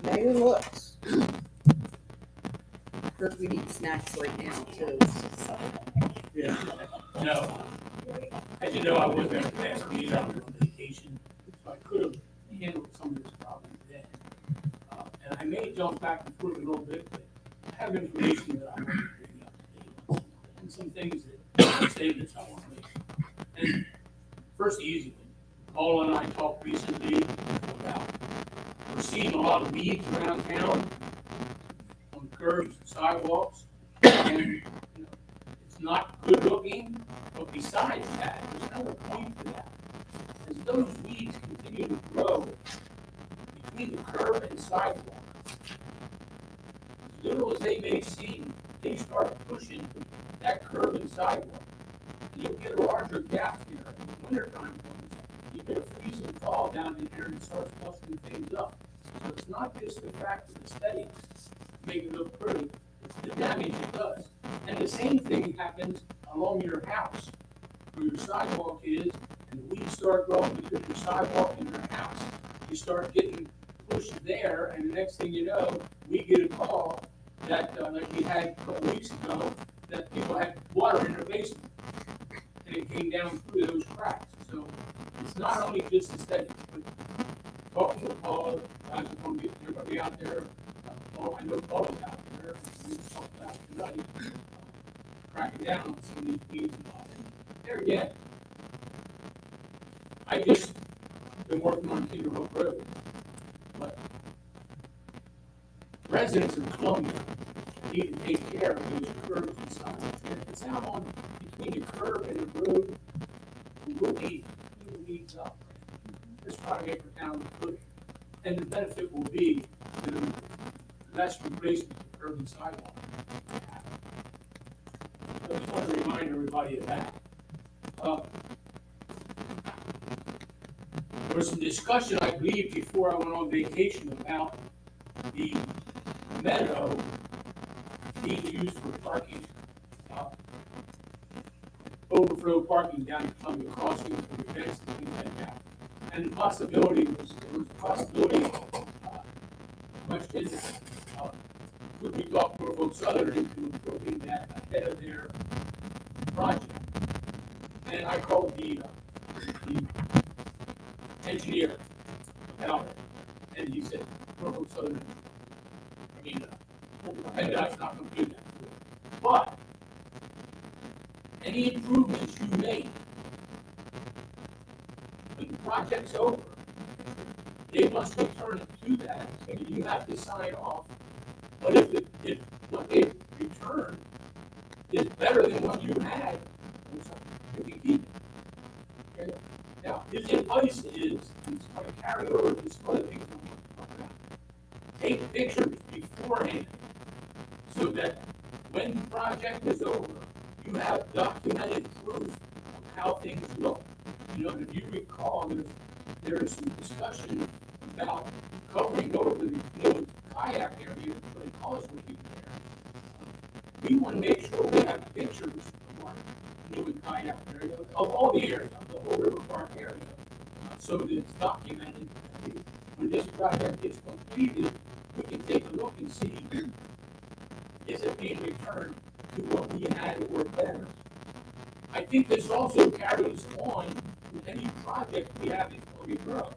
A: Mayor Lewis. Heard we need snacks right now too.
G: Yeah, no. As you know, I was there last week on vacation, so I could have handled some of this problem then. And I may jump back and forth a little bit, but I have information that I want to bring up and some things that, statements I want to make. And first, the easy one. Paul and I talked recently about we're seeing a lot of weeds around town on curbs and sidewalks, and it's not good looking. But besides that, there's another point to that. As those weeds continue to grow between the curb and sidewalk, as little as they may seem, they start pushing that curb and sidewalk. And you'll get a larger gap here in the wintertime comes. You get a freeze and thaw down in there and it starts busting things up. So it's not just the fact of aesthetics to make it look pretty, it's the damage it does. And the same thing happens along your house, where your sidewalk is, and the weeds start growing between your sidewalk and your house. You start getting pushed there, and the next thing you know, we get a call that, like we had a couple weeks ago, that people had water in their basement, and it came down through those cracks. So it's not only just aesthetics, but talking to Paul, guys are going to get everybody out there. I know Paul's out there. We talked about tonight. Cracking down on some of these weeds and all. There again, I just been working on Cedar Hook Road, but residents of Columbia need to take care of those curbs and sidewalks. And if it's out on between the curb and the road, we will need weeds up. This project for town will put, and the benefit will be the less replacement of curb and sidewalk. I just want to remind everybody of that. There was some discussion, I believe, before I went on vacation about the meadow being used for parking, overflow parking down at Columbia Crossing for events and things like that. And the possibility was, question, would we talk to Borough Southern into improving that ahead of their project? And I called the engineer about it, and he said, Borough Southern, PennDOT's not going to do that. But any improvements you make, when the project's over, they must return it to that, and you have to sign off. But if what they return is better than what you had, you can keep it. Okay? Now, his advice is, it's going to carry over to some other things I'm going to talk about. Take pictures beforehand so that when the project is over, you have documented proof of how things look. If you recall, there's some discussion about covering over the kayak area because we're there. We want to make sure we have pictures of our kayak area. of all the areas, of the whole River Park area. So that it's documented. When this project gets completed, we can take a look and see, is it being returned to what we had or better? I think this also carries on with any project we have in Corey Borough.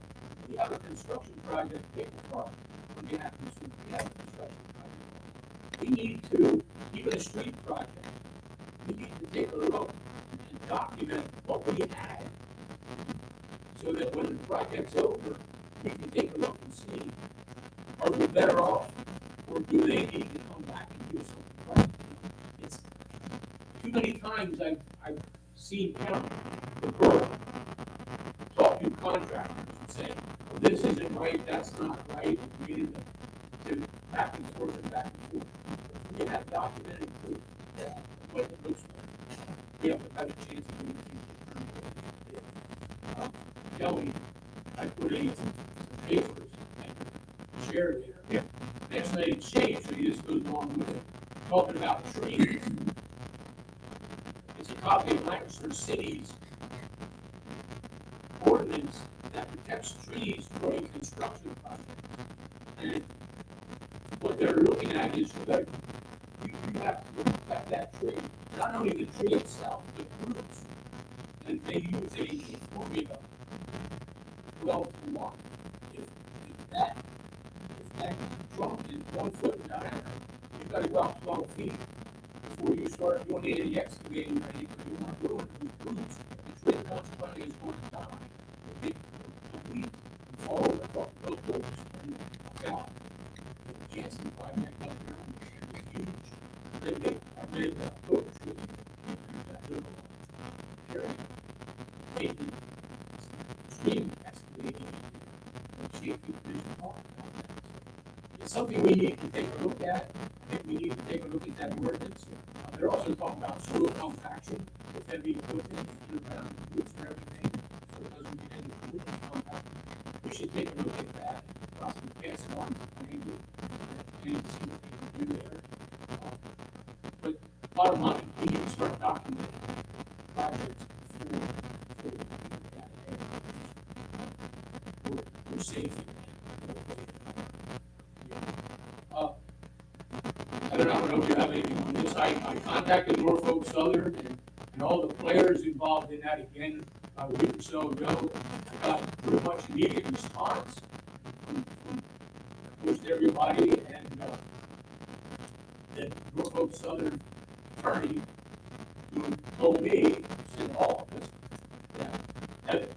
G: We have a construction project, pick apart, when we have a construction project. We need to, even a street project, we need to take a look and document what we had, so that when the project's over, we can take a look and see, are we better off, or do they need to come back and do something right? It's too many times I've seen the borough talk to contractors and say, well, this isn't right, that's not right, and we need to back and forth and back and forth. We have documented proof of what it looks like. We have a better chance of doing things. Kelly, I put in some papers and shared there.
C: Yeah.
G: Next night it's changed, so he just goes along with it. Talking about trees. It's a copy of Lancaster City's ordinance that protects trees during construction projects. And what they're looking at is that you have to protect that tree, not only the tree itself, but roots. And they use a formula, 12-to-1. If that trunk is 1 foot in diameter, you've got to go out 12 feet before you start doing any excavating or anything. You want to go into the roots, the tree consequently is going to die. We follow the those books and about the Janssen project up there is huge. I made that book with that little area. Taking stream excavating and shaping vision talk about that. It's something we need to take a look at. I think we need to take a look at that ordinance. They're also talking about soil compaction with heavy equipment and around the roots and everything, so it doesn't get any pollution compact. We should take a look at that, possibly pass it on to planning and see what they can do there. But bottom line, we need to start documenting projects before we're safe. I don't know if you have anything on this. I contacted Norfolk Southern and all the players involved in that again a week or so ago. I got pretty much immediate response from most everybody, and the Norfolk Southern attorney who told me, said, oh, that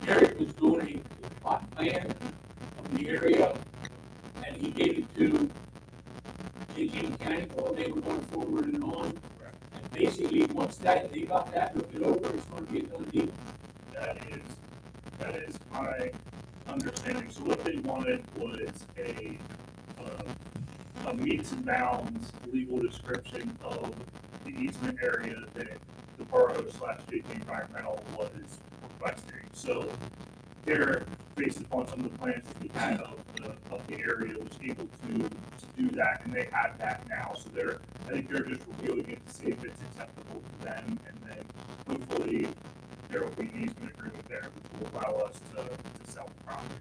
G: Eric was doing a plot plan of the area, and he gave it to JG Mechanical, they were going forward and on. And basically, once they got that, looked it over, it's going to be a done deal.
J: That is my understanding. So what they wanted was a meets and bounds legal description of the easement area that the borough/JP Environmental was requesting. So they're, based upon some of the plans that we had of the area, was able to do that, and they have that now. So I think they're just reviewing it to see if it's acceptable to them, and then hopefully there will be an easement agreement there, which will allow us to sell the property.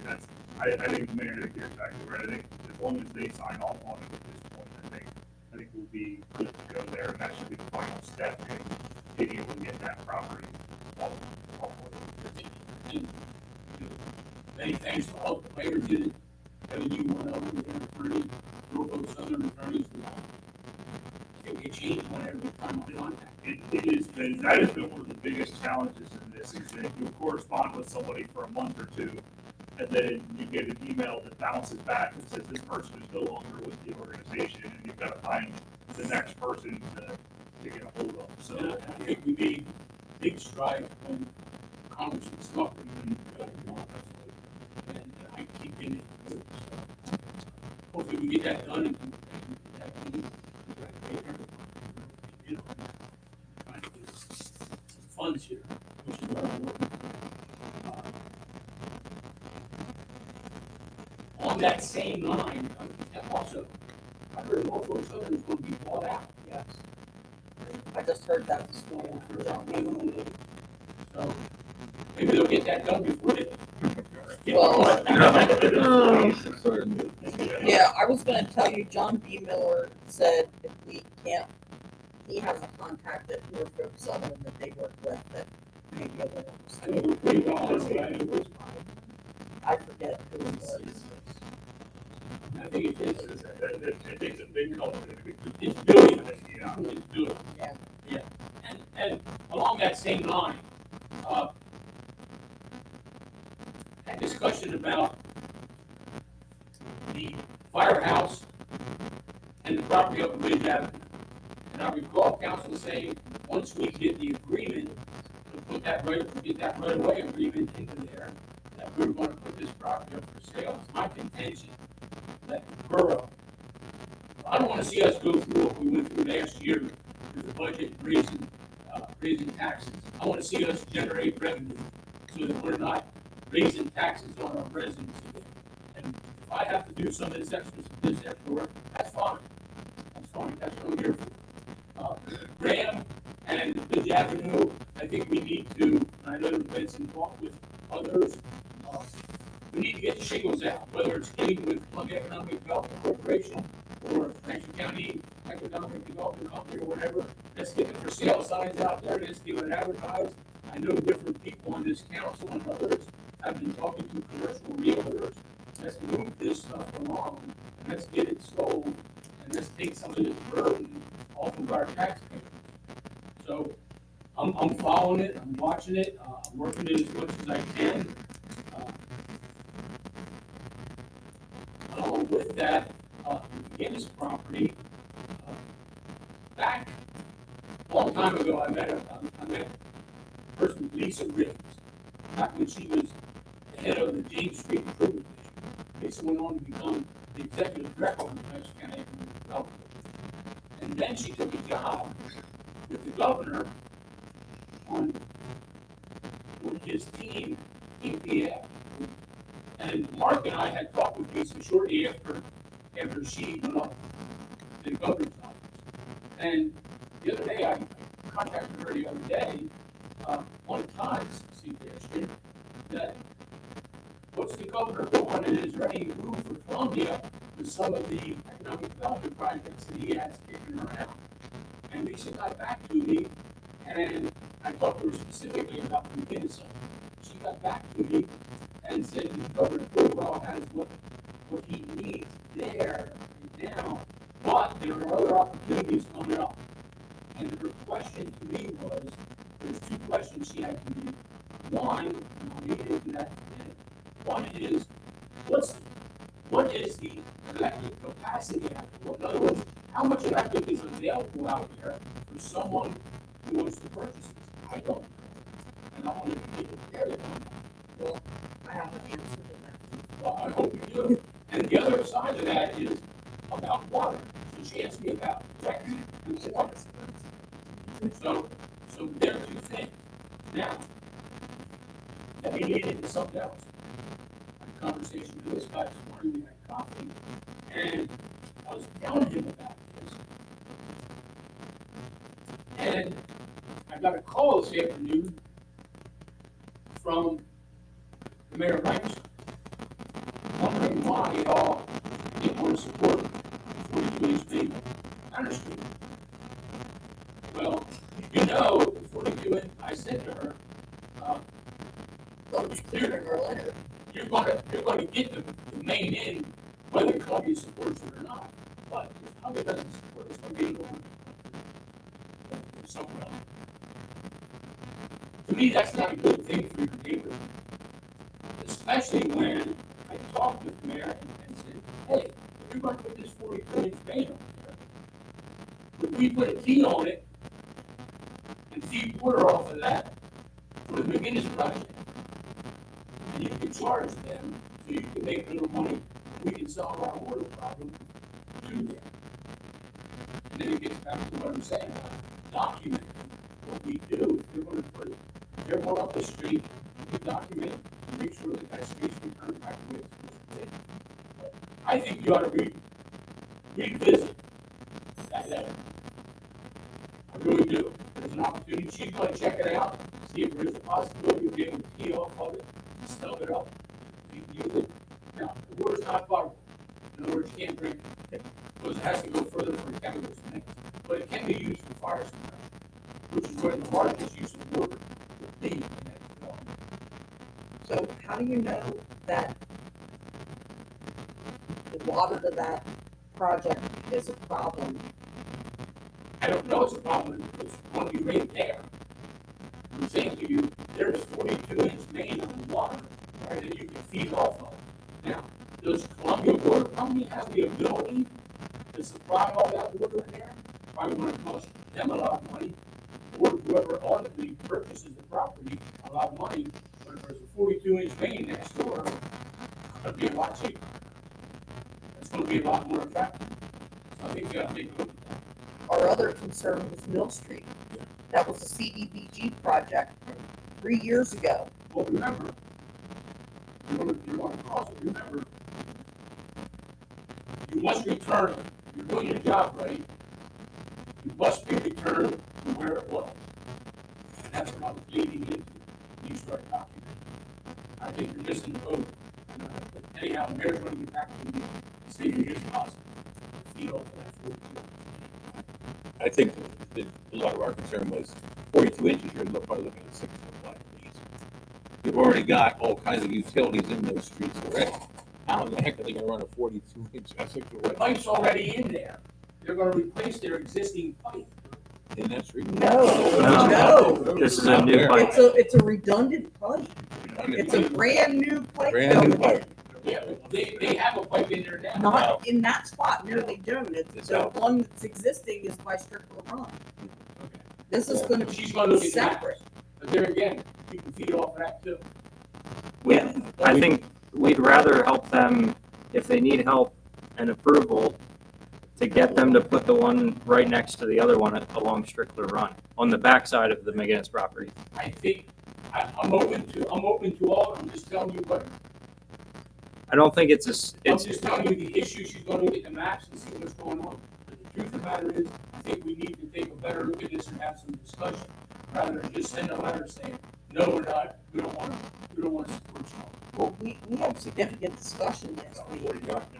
J: I think the mayor, you're exactly right. I think as long as they sign off on it at this point, I think we'll be good to go there, and that should be the final step in being able to get that property off.
G: Many thanks to all the players in it. Kevin, you went over with their attorney, Norfolk Southern attorneys. I think they change one every time we on that.
J: That has been one of the biggest challenges in this, is that you correspond with somebody for a month or two, and then you get an email that bounces back and says this person is no longer with the organization, and you've got to find the next person to get a hold of. So
G: And I think we made big strides when Congressman Smucker and I keep getting it. Hopefully we get that done and funds here, which is very important. On that same line, also, I heard Norfolk Southern is going to be bought out. Yes.
A: I just heard that this morning from John Beamer.
G: So maybe they'll get that done before they.
A: Well, yeah, I was gonna tell you, John B. Miller said if we can't, he has a contact at Norfolk Southern that they work with, that maybe other ones. I forget who it was.
G: I think it is. It's a big company. It's billion. Yeah. It's billion.
A: Yeah.
G: Yeah. And along that same line, that discussion about the firehouse and the property up in Ridge Avenue. And I recall council saying, once we get the agreement, to put that get that right away agreement into there, that we're going to put this property up for sale. It's my contention that the borough, I don't want to see us go through what we went through last year with the budget raising taxes. I want to see us generate revenue so that we're not raising taxes on our residents again. And if I have to do some of this extra work, that's fine. That's fine. That's what I'm here for. Graham and Ridge Avenue, I think we need to, I know there's been some talk with others, we need to get the shingles out, whether it's getting with Columbia Economic Development Corporation or Franklin County Economic Development Company or whatever. Let's get the for sale signs out there, let's get it advertised. I know different people on this council and others have been talking to commercial realtors. Let's move this stuff along, and let's get it sold, and let's take some of this burden off of our taxpayers. So I'm following it, I'm watching it, I'm working it as much as I can. Along with that, Guinness property, back a long time ago, I met a person, Lisa Riggs, back when she was the head of the James Street Improvement District. Lisa went on to become the executive director of the Franklin County Economic Development. And then she took a job with the governor on his team, EPA. And Mark and I had talked with Lisa shortly after she went up to the governor's office. And the other day, I contacted her the other day, one time suggestion that what's the governor doing, and is there any room for Columbia with some of the economic development projects that he has kicking around? And Lisa got back to me, and I talked to her specifically about the Guinness. She got back to me and said the governor Borough has what he needs there right now, but there are other opportunities coming up. And her question to me was, there's two questions she had to me. One, and I'll read it into that today. One is, what is the electric capacity out there? In other words, how much electric is available out there for someone who wants to purchase this? I don't know. And I want to be prepared on that.
A: Well, I have an answer to that.
G: Well, I hope you do. And the other side of that is about water. So she asked me about electric and water. So there are two things. Now, let me lead into something else. I had a conversation with this guy this morning, we had coffee, and I was telling him about this. And I got a call this afternoon from the mayor of Lancaster, wondering why y'all didn't want to support 42 East Main Street. Well, you know, 42, I said to her, you're going to get the main in whether Columbia supports it or not. But if Columbia doesn't support it, it's going to be going somewhere else. To me, that's not a good thing for your neighborhood. Especially when I talked with the mayor and said, hey, if you're going to put this 42-inch main on there, if we put a key on it and feed water off of that for the McGinnis project, and you can charge them so you can make a little money, we can solve our water problem to them. And then it gets back to what I'm saying about documenting what we do. If they're going to put everyone up the street, we document it and make sure that that street's returned back to its supposed to be. I think you ought to revisit that letter. I really do. There's an opportunity, she's gonna check it out, see if there's a possibility of being able to key off of it, stub it up, and use it. Now, the water's not potable. In other words, you can't drink it, because it has to go further for the chemicals to make it. But it can be used for fire suppression, which is where the largest use of water would be in that development.
A: So how do you know that the water to that project is a problem?
G: I don't know it's a problem, it's going to be right there. I'm saying to you, there's a 42-inch main on water, right, that you can feed off of. Now, does Columbia Water Company have the ability to supply all that water in there? Probably going to cost them a lot of money, or whoever ultimately purchases the property, a lot of money, but if there's a 42-inch main next door, it's going to be a lot cheaper. It's going to be a lot more attractive. So I think you got to take a look at that.
A: Our other concern was Mill Street. That was a CDBG project 3 years ago.
G: Well, remember, you want to cross it, remember, you must return, you're doing your job right, you must be returned to where it was. And that's what I was leading into, when you start documenting. I think you're missing the boat. But anyhow, the mayor's going to get back to you as soon as possible. Feed off of that 42.
N: I think that a lot of our concern was 42 inches, you're probably looking at 6 foot wide streets. You've already got all kinds of utilities in those streets already. How in the heck are they gonna run a 42 inch, 6 foot
G: The
N: wide?
G: pipe's already in there. They're going to replace their existing pipe.
N: In that street?
A: No.
C: This is a new pipe.
A: It's a redundant pipe. It's a brand new pipe
N: Brand new
A: going in.
N: pipe.
G: Yeah, they have a pipe in there now.
A: Not in that spot, no, they don't. It's the one that's existing is by Strickland Run. This is gonna
G: She's
A: be
G: going to look at that.
A: separate.
G: But there again, you can feed off of that too.
C: I think we'd rather help them, if they need help and approval, to get them to put the one right next to the other one along Strickler Run, on the backside of the McGinnis property.
G: I think, I'm open to all, I'm just telling you what,
C: I don't think it's
G: I'm just telling you the issue, she's gonna look at the maps and see what's going on. But the truth of the matter is, I think we need to take a better look at this and have some discussion, rather than just send a letter saying, no, we don't want to support you.
A: Well, we had significant discussion last week.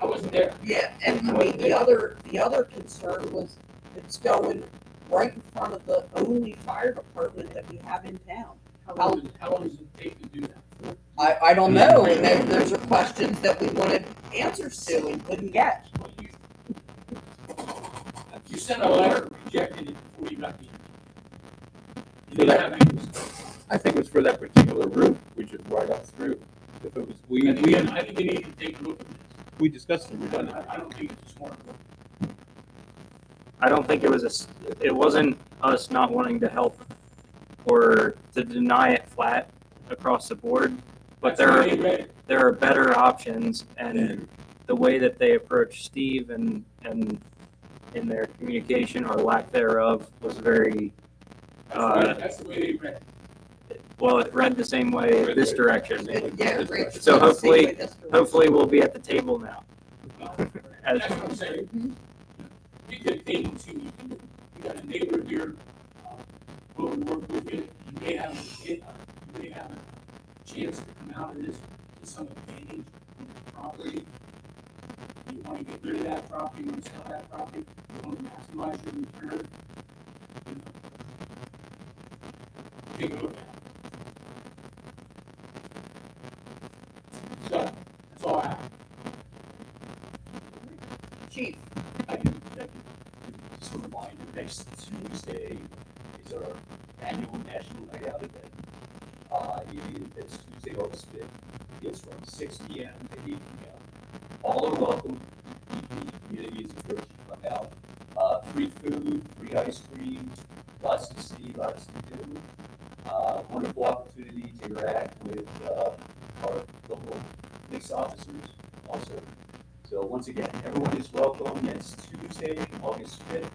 G: I wasn't there.
A: Yeah, and I mean, the other concern was it's going right in front of the only fire department that we have in town.
G: How long does it take to do that?
A: I don't know, and those are questions that we wanted answers to and couldn't get.
G: You sent a letter rejecting it before you got the. You didn't have any discussion.
N: I think it was for that particular route, which is right up through. If it was,
G: I think you need to take a look at this.
N: we discussed the redundant.
G: I don't think it's a smart look.
C: I don't think it wasn't us not wanting to help or to deny it flat across the board, but there are better options, and the way that they approached Steve and in their communication or lack thereof was very,
G: That's the way they read it.
C: well, it read the same way this direction.
A: Yeah, great.
C: So hopefully we'll be at the table now. As-
G: That's what I'm saying. You could think and see what you can do. You got a neighbor here, who will work with you. You may have a chance to come out of this with some advantage on the property. You want to get rid of that property, you want to sell that property, you want to maximize your return. Take a look at it. So, that's all I have.
A: Chief,
E: I can just a reminder, next Tuesday is our annual National Night Out event. It's Tuesday, August 5th. It's from 6 p.m. to 8 p.m. All are welcome. The community is encouraged to come out. Free food, free ice cream, lots to see, lots to do. Wonderful opportunity to interact with our local police officers also. So once again, everyone is welcome. It's Tuesday, August 5th,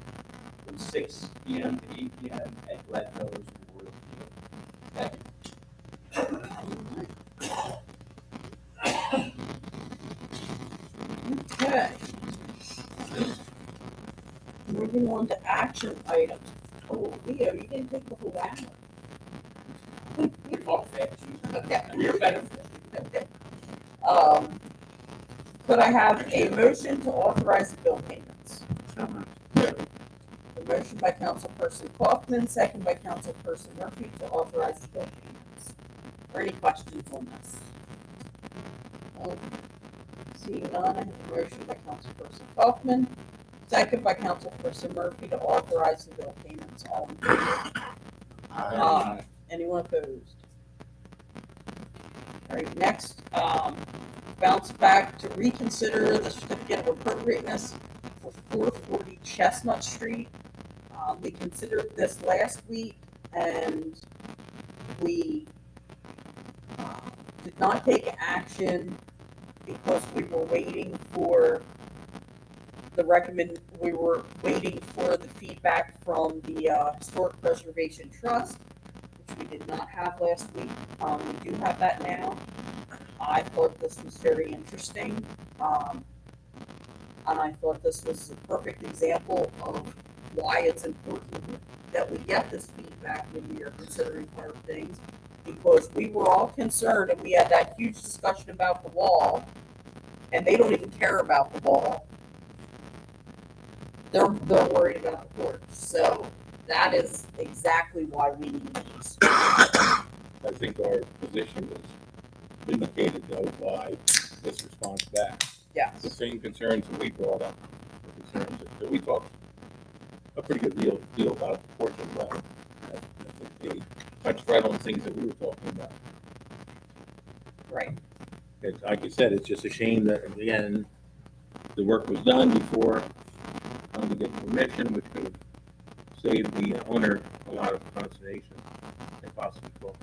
E: from 6 p.m. to 8 p.m. at Gladfellows Memorial Field. Thank you.
A: okay. Moving on to action items. Oh, Leo, you didn't take the whole hour.
N: You talk fast.
A: Okay.
N: You're better.
A: Okay. Could I have a motion to authorize the bill payments? A motion by Councilperson Kaufman, second by Councilperson Murphy to authorize the bill payments. Are there any questions on this? No? Seeing none, I have a motion by Councilperson Kaufman, second by Councilperson Murphy to authorize the bill payments. All in favor? Anyone opposed? All right, next, bounce back to reconsider the certificate of appropriateness for 440 Chestnut Street. We considered this last week and we did not take action because we were waiting for we were waiting for the feedback from the Historic Preservation Trust, which we did not have last week. We do have that now. I thought this was very interesting. And I thought this was a perfect example of why it's important that we get this feedback when we are considering hard things, because we were all concerned and we had that huge discussion about the wall, and they don't even care about the wall. They're worried about the porch. So that is exactly why we need these.
N: I think our position was vindicated though by this response back.
A: Yes.
N: The same concerns that we brought up, the concerns that we talked a pretty good deal about the porch as well. I think they touched right on things that we were talking about.
A: Right.
N: It's, like you said, it's just a shame that again, the work was done before to get permission, which could have saved the owner a lot of consternation and possibly cost.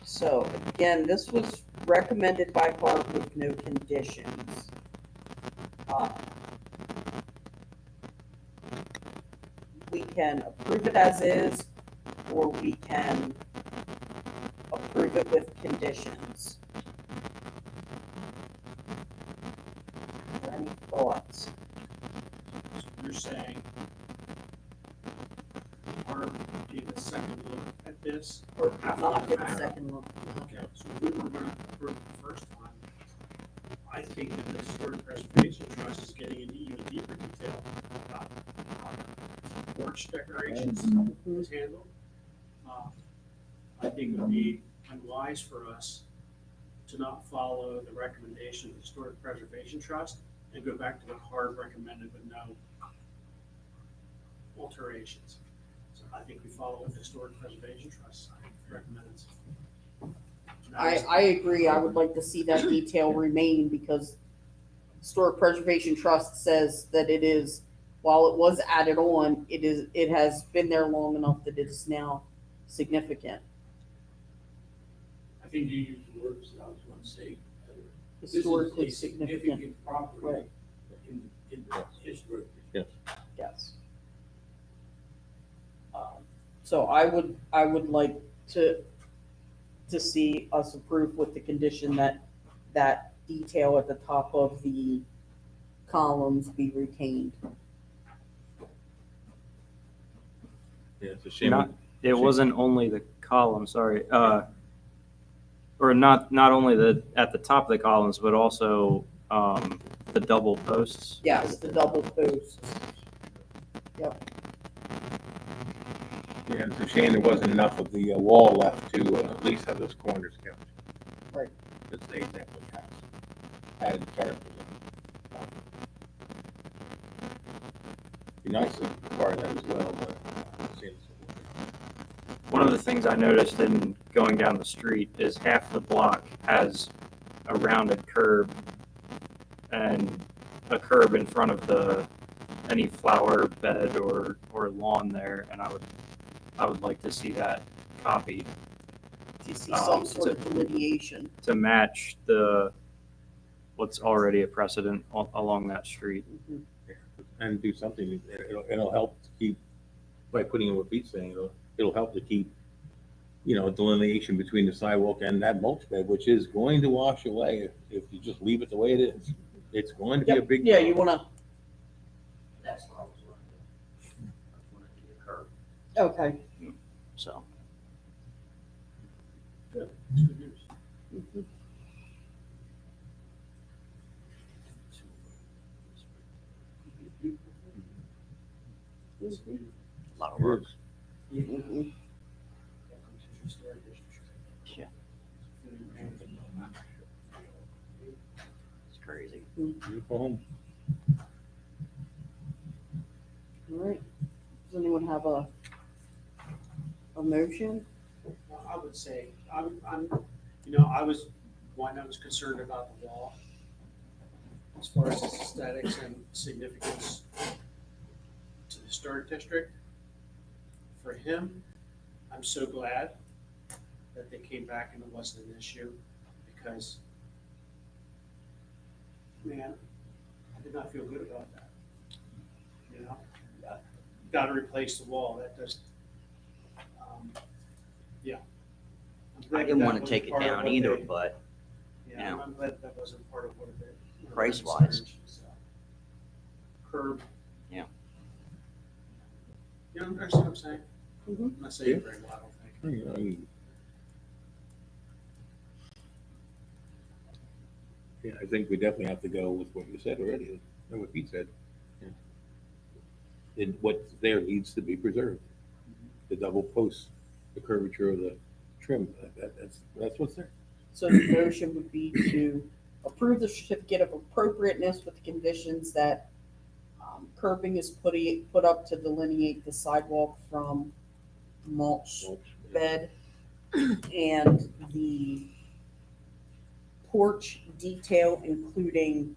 A: So again, this was recommended by Barb with no conditions. We can approve it as is, or we can approve it with conditions. Any thoughts?
O: You're saying, or give a second look at this?
A: Or not get a second look?
O: Okay, so we were gonna approve the first time. I think that the Historic Preservation Trust is getting into even deeper detail about how porch decorations was handled. I think it would be unwise for us to not follow the recommendation of the Historic Preservation Trust and go back to what HARD recommended with no alterations. So I think we follow what the Historic Preservation Trust recommends.
A: I agree. I would like to see that detail remain because Historic Preservation Trust says that it is, while it was added on, it has been there long enough that it is now significant.
G: I think you used the words that I was going to say. This is
A: Historically
G: a
A: significant.
G: significant property
A: Right.
G: in history.
N: Yes.
A: Yes. So I would like to see us approve with the condition that detail at the top of the columns be retained.
N: Yeah, it's a shame.
C: Not, it wasn't only the column, sorry, or not only at the top of the columns, but also, the double posts.
A: Yes, the double posts. Yep.
N: Yeah, it's a shame there wasn't enough of the wall left to at least have those corners kept.
A: Right.
N: Because they definitely have added character. Be nice to acquire that as well, but it seems.
C: One of the things I noticed in going down the street is half the block has a rounded curb and a curb in front of any flower bed or lawn there, and I would like to see that copied
A: To see some sort of delineation.
C: to match what's already a precedent along that street.
A: Mhm.
N: And do something, it'll help to keep, by putting in what Pete's saying, it'll help to keep, delineation between the sidewalk and that mulch bed, which is going to wash away if you just leave it the way it is. It's going to be a
A: Yep.
N: big.
A: Yeah, you wanna,
E: That's what I was wondering. I wanted to get curved,
A: okay.
E: so.
O: Good, it's good news.
A: Mhm.
E: A lot of work.
A: Mhm.
E: Yeah. It's crazy.
N: Beautiful home.
A: All right. Does anyone have a motion?
O: I would say, I was one that was concerned about the wall as far as its aesthetics and significance to the historic district. For him, I'm so glad that they came back and it wasn't an issue because, man, I did not feel good about that. You know, got to replace the wall. That does, yeah. I'm glad
E: I didn't
O: that
E: want to
O: wasn't
E: take it
O: part of
E: down
O: what
E: either,
O: they-
E: but
O: Yeah,
E: Yeah.
O: I'm glad that wasn't part of what it.
E: Price-wise.
O: Curb.
E: Yeah.
O: You know, understand what I'm saying?
A: Mhm.
O: I'm not saying it very well, I don't think.
N: Yeah, I think we definitely have to go with what you said already, or what Pete said. And what's there needs to be preserved. The double posts, the curvature of the trim, that's what's there.
A: So the motion would be to approve the certificate of appropriateness with the conditions that curbing is put up to delineate the sidewalk from mulch bed and the porch detail, including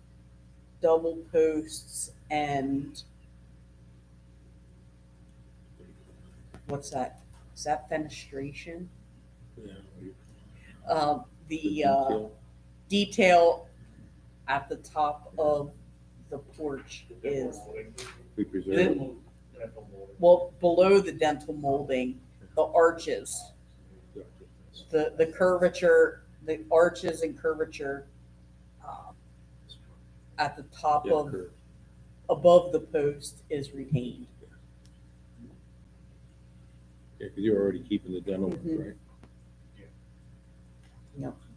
A: double posts and what's that? Is that fenestration?
N: Yeah.
A: The detail at the top of the porch is,
N: We preserve.
A: well, below the dental molding, the arches, the curvature, the arches and curvature at the top
N: Yeah,
A: of,
N: curve.
A: above the post is retained.
N: Yeah, because you're already keeping the dental ones,
A: Mhm.
N: right?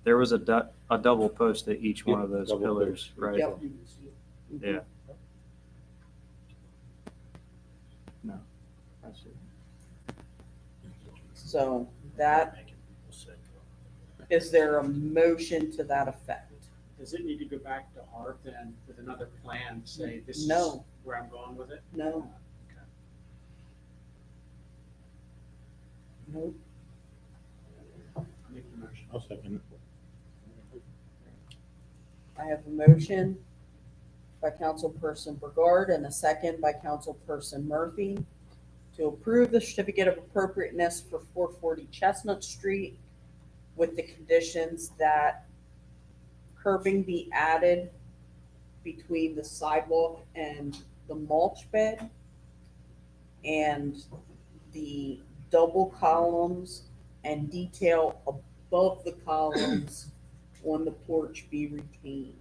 C: There was a double post at each one of those
N: Double
C: pillars,
N: post.
C: right?
A: Yep.
C: Yeah. No. I see.
A: So that, is there a motion to that effect?
O: Does it need to go back to Art then with another plan to say this is
A: No.
O: where I'm going with it?
A: No.
O: Okay.
A: Nope.
O: I'll make the motion.
N: I'll second it.
A: I have a motion by Councilperson Brigard and a second by Councilperson Murphy to approve the certificate of appropriateness for 440 Chestnut Street with the conditions that curbing be added between the sidewalk and the mulch bed, and the double columns and detail above the columns on the porch be retained.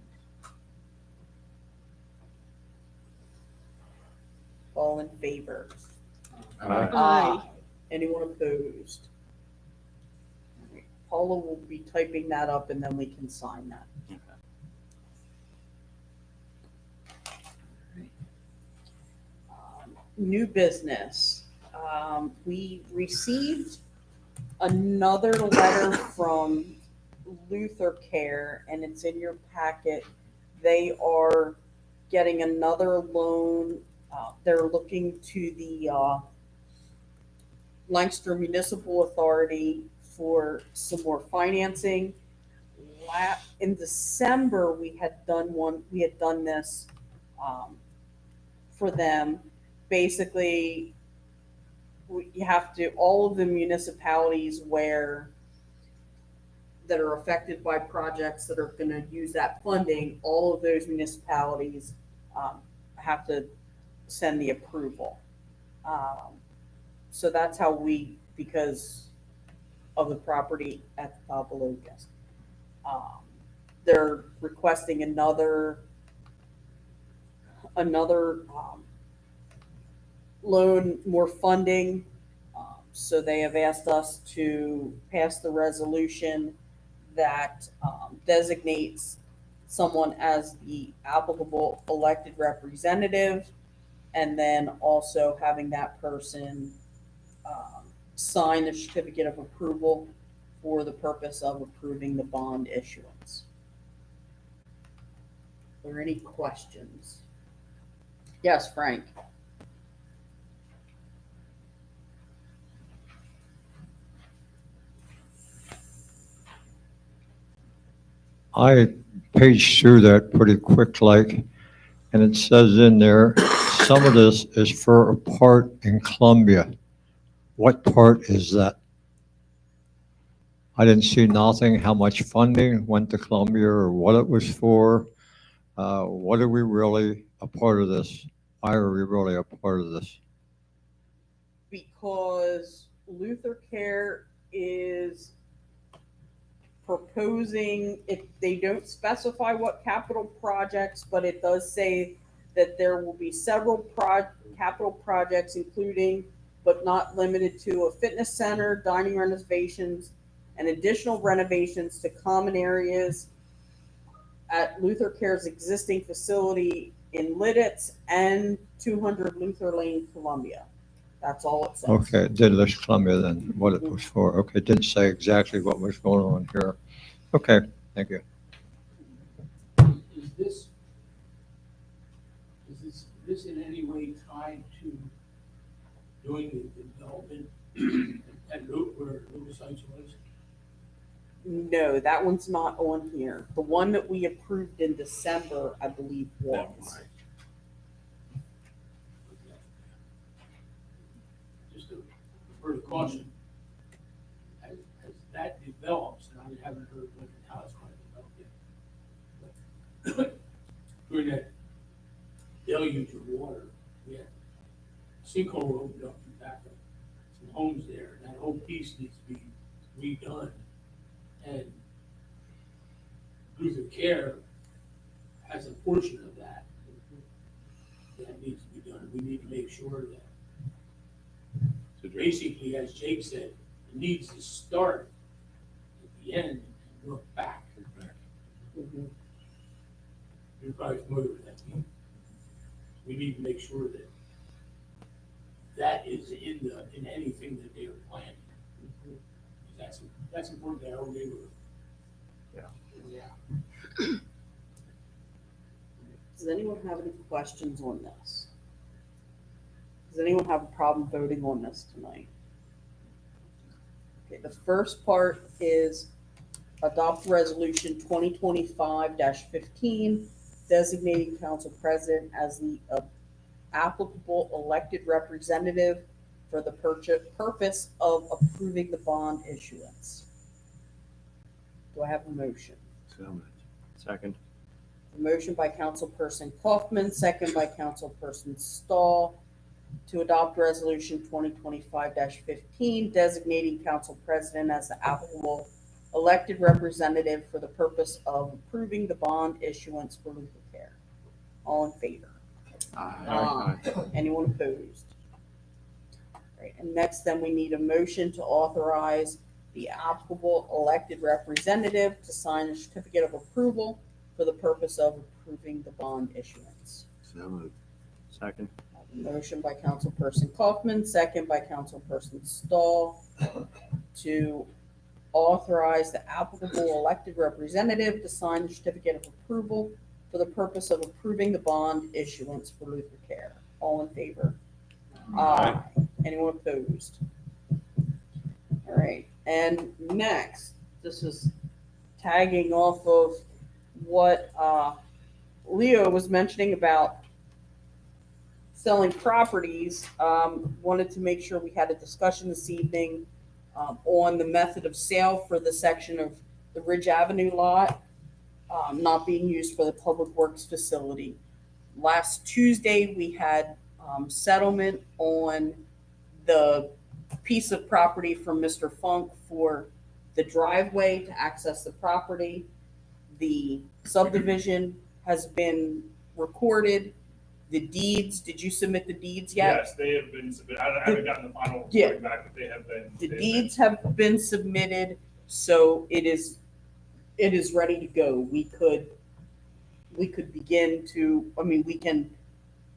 A: All in favor?
L: Aye.
A: Anyone opposed? Paula will be typing that up and then we can sign that. New business. We received another letter from Luther Care, and it's in your packet. They are getting another loan. They're looking to the Lancaster Municipal Authority for some more financing. In December, we had done this for them. Basically, you have to, all of the municipalities that are affected by projects that are going to use that funding, all of those municipalities have to send the approval. So that's how because of the property at the top of Locust. They're requesting another loan, more funding. So they have asked us to pass the resolution that designates someone as the applicable elected representative, and then also having that person sign the certificate of approval for the purpose of approving the bond issuance. Are there any questions? Yes, Frank.
K: I paged through that pretty quick like, and it says in there, some of this is for a part in Columbia. What part is that? I didn't see nothing, how much funding went to Columbia or what it was for. What are we really a part of this? Why are we really a part of this?
A: Because Luther Care is proposing, if they don't specify what capital projects, but it does say that there will be several capital projects, including but not limited to a fitness center, dining renovations, and additional renovations to common areas at Luther Care's existing facility in Lidditz and 200 Luther Lane, Columbia. That's all it says.
K: Okay, it did list Columbia then, what it was for. Okay, it didn't say exactly what was going on here. Okay, thank you.
G: Is this in any way tied to doing the development at where Lucas Heights was?
A: No, that one's not on here. The one that we approved in December, I believe, was.
G: Just a word of caution, as that develops, and I haven't heard how it's going to develop yet. But during that deluge of water, we had sinkhole opened up and back up some homes there. That whole piece needs to be redone. And Luther Care has a portion of that needs to be done. We need to make sure that basically, as Jake said, it needs to start at the end and work back.
A: Mhm.
G: You're probably familiar with that. We need to make sure that that is in anything that they are planning. That's important to our neighborhood. Yeah.
A: Does anyone have any questions on this? Does anyone have a problem voting on this tonight? Okay, the first part is adopt resolution 2025-15, designating council president as the applicable elected representative for the purpose of approving the bond issuance. Do I have a motion?
C: Second.
A: A motion by Councilperson Kaufman, second by Councilperson Stahl, to adopt resolution 2025-15, designating council president as the applicable elected representative for the purpose of approving the bond issuance for Luther Care. All in favor? Aye. Anyone opposed? Right, and next then we need a motion to authorize the applicable elected representative to sign a certificate of approval for the purpose of approving the bond issuance.
C: Second.
A: Motion by Councilperson Kaufman, second by Councilperson Stahl, to authorize the applicable elected representative to sign the certificate of approval for the purpose of approving the bond issuance for Luther Care. All in favor? Aye. Anyone opposed? All right, and next, this is tagging off of what Leo was mentioning about selling properties. Wanted to make sure we had a discussion this evening on the method of sale for the section of the Ridge Avenue lot not being used for the Public Works facility. Last Tuesday, we had settlement on the piece of property from Mr. Funk for the driveway to access the property. The subdivision has been recorded. The deeds, did you submit the deeds yet?
J: Yes, they have been submitted. I haven't gotten the final
A: Yeah.
J: report back, but they have been.
A: The
J: they have
A: deeds have been submitted, so it is ready to go. We could begin to, I mean, we can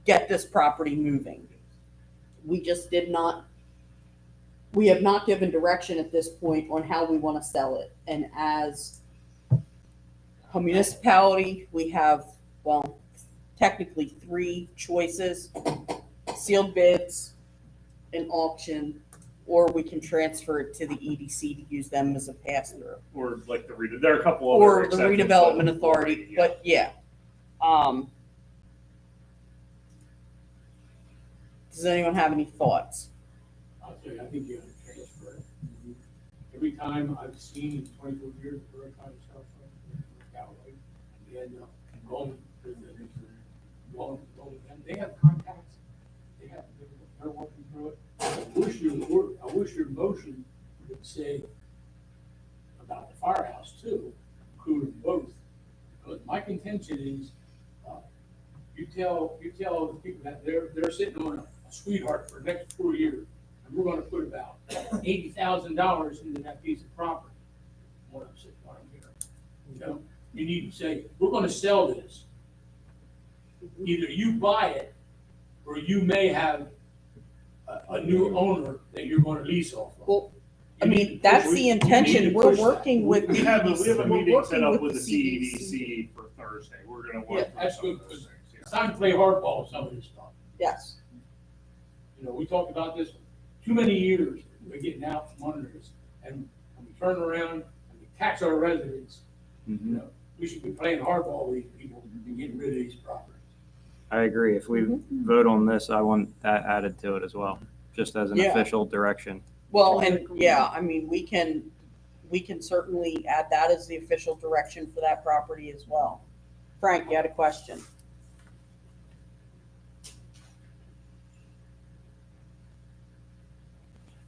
A: get this property moving. We just we have not given direction at this point on how we want to sell it. And as a municipality, we have, well, technically 3 choices: sealed bids, an auction, or we can transfer it to the EDC to use them as a pass-through.
J: Or like there are a couple other.
A: Or the
J: exceptions,
A: redevelopment
J: but-
A: authority, but yeah. Does anyone have any thoughts?
G: I'll tell you, I think you have to transfer it. Every time I've seen in 24 years, Borough County Sheriff Callaway, you end up going to and they have contacts. They're working through it. I wish your motion would say about the firehouse too, including both. But my contention is, you tell the people that they're sitting on a sweetheart for the next 4 years, and we're gonna put about $80,000 into that piece of property. What I'm saying, what I'm hearing. You know, you need to say, we're gonna sell this. Either you buy it, or you may have a new owner that you're gonna lease off of.
A: Well, I
G: You need
A: mean,
G: to
A: that's
G: push-
A: the
G: you need
A: intention.
G: to
A: We're
G: push that.
A: working with
J: We have a
A: we're
J: meeting set
A: working
J: up with the
A: CEDC.
J: CEDC for Thursday. We're gonna
G: Yeah,
J: work through
G: that's
J: some
G: good,
J: of those
G: 'cause
J: things. yeah.
G: it's time to play hardball with some of this stuff.
A: Yes.
G: You know, we talked about this too many years, we're getting out from under us, and we turn around and we tax our residents. You know, we should be playing hardball with these people and getting rid of these properties.
C: I agree. If we vote on this, I want that added to it as well, just as an
A: Yeah.
C: official direction.
A: Well, and yeah, I mean, we can certainly add that as the official direction for that property as well. Frank, you had a question?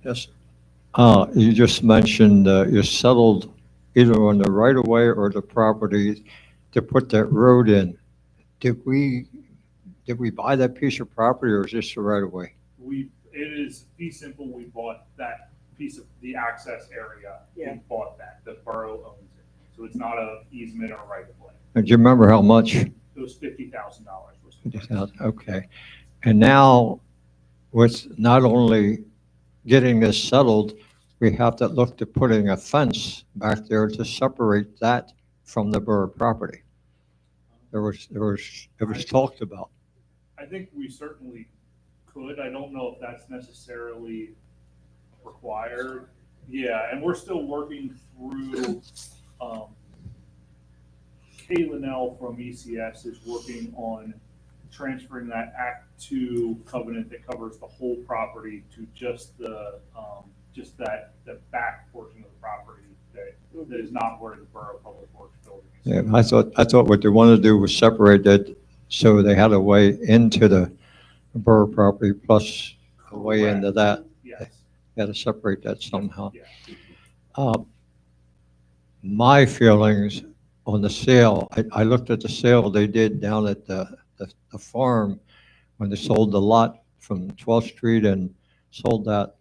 K: Yes. You just mentioned you settled either on the right of way or the property to put that road in. Did we buy that piece of property or is this the right of way?
J: It is fee simple. We bought that piece of the access area.
A: Yeah.
J: We bought that. The borough owns it. So it's not a easement or right of way.
K: And do you remember how much?
J: It was $50,000 was the price.
K: Okay. And now with not only getting this settled, we have to look to putting a fence back there to separate that from the borough property. It was talked about.
J: I think we certainly could. I don't know if that's necessarily required. Yeah, and we're still working through, Kay Linnell from ECS is working on transferring that Act 2 covenant that covers the whole property to just the back portion of the property that is not where the Borough Public Works building is.
K: Yeah, I thought what they wanted to do was separate that so they had a way into the borough property plus a way into that.
J: Yes.
K: They had to separate that somehow.
J: Yeah.
K: My feelings on the sale, I looked at the sale they did down at the farm when they sold the lot from 12th Street and sold that.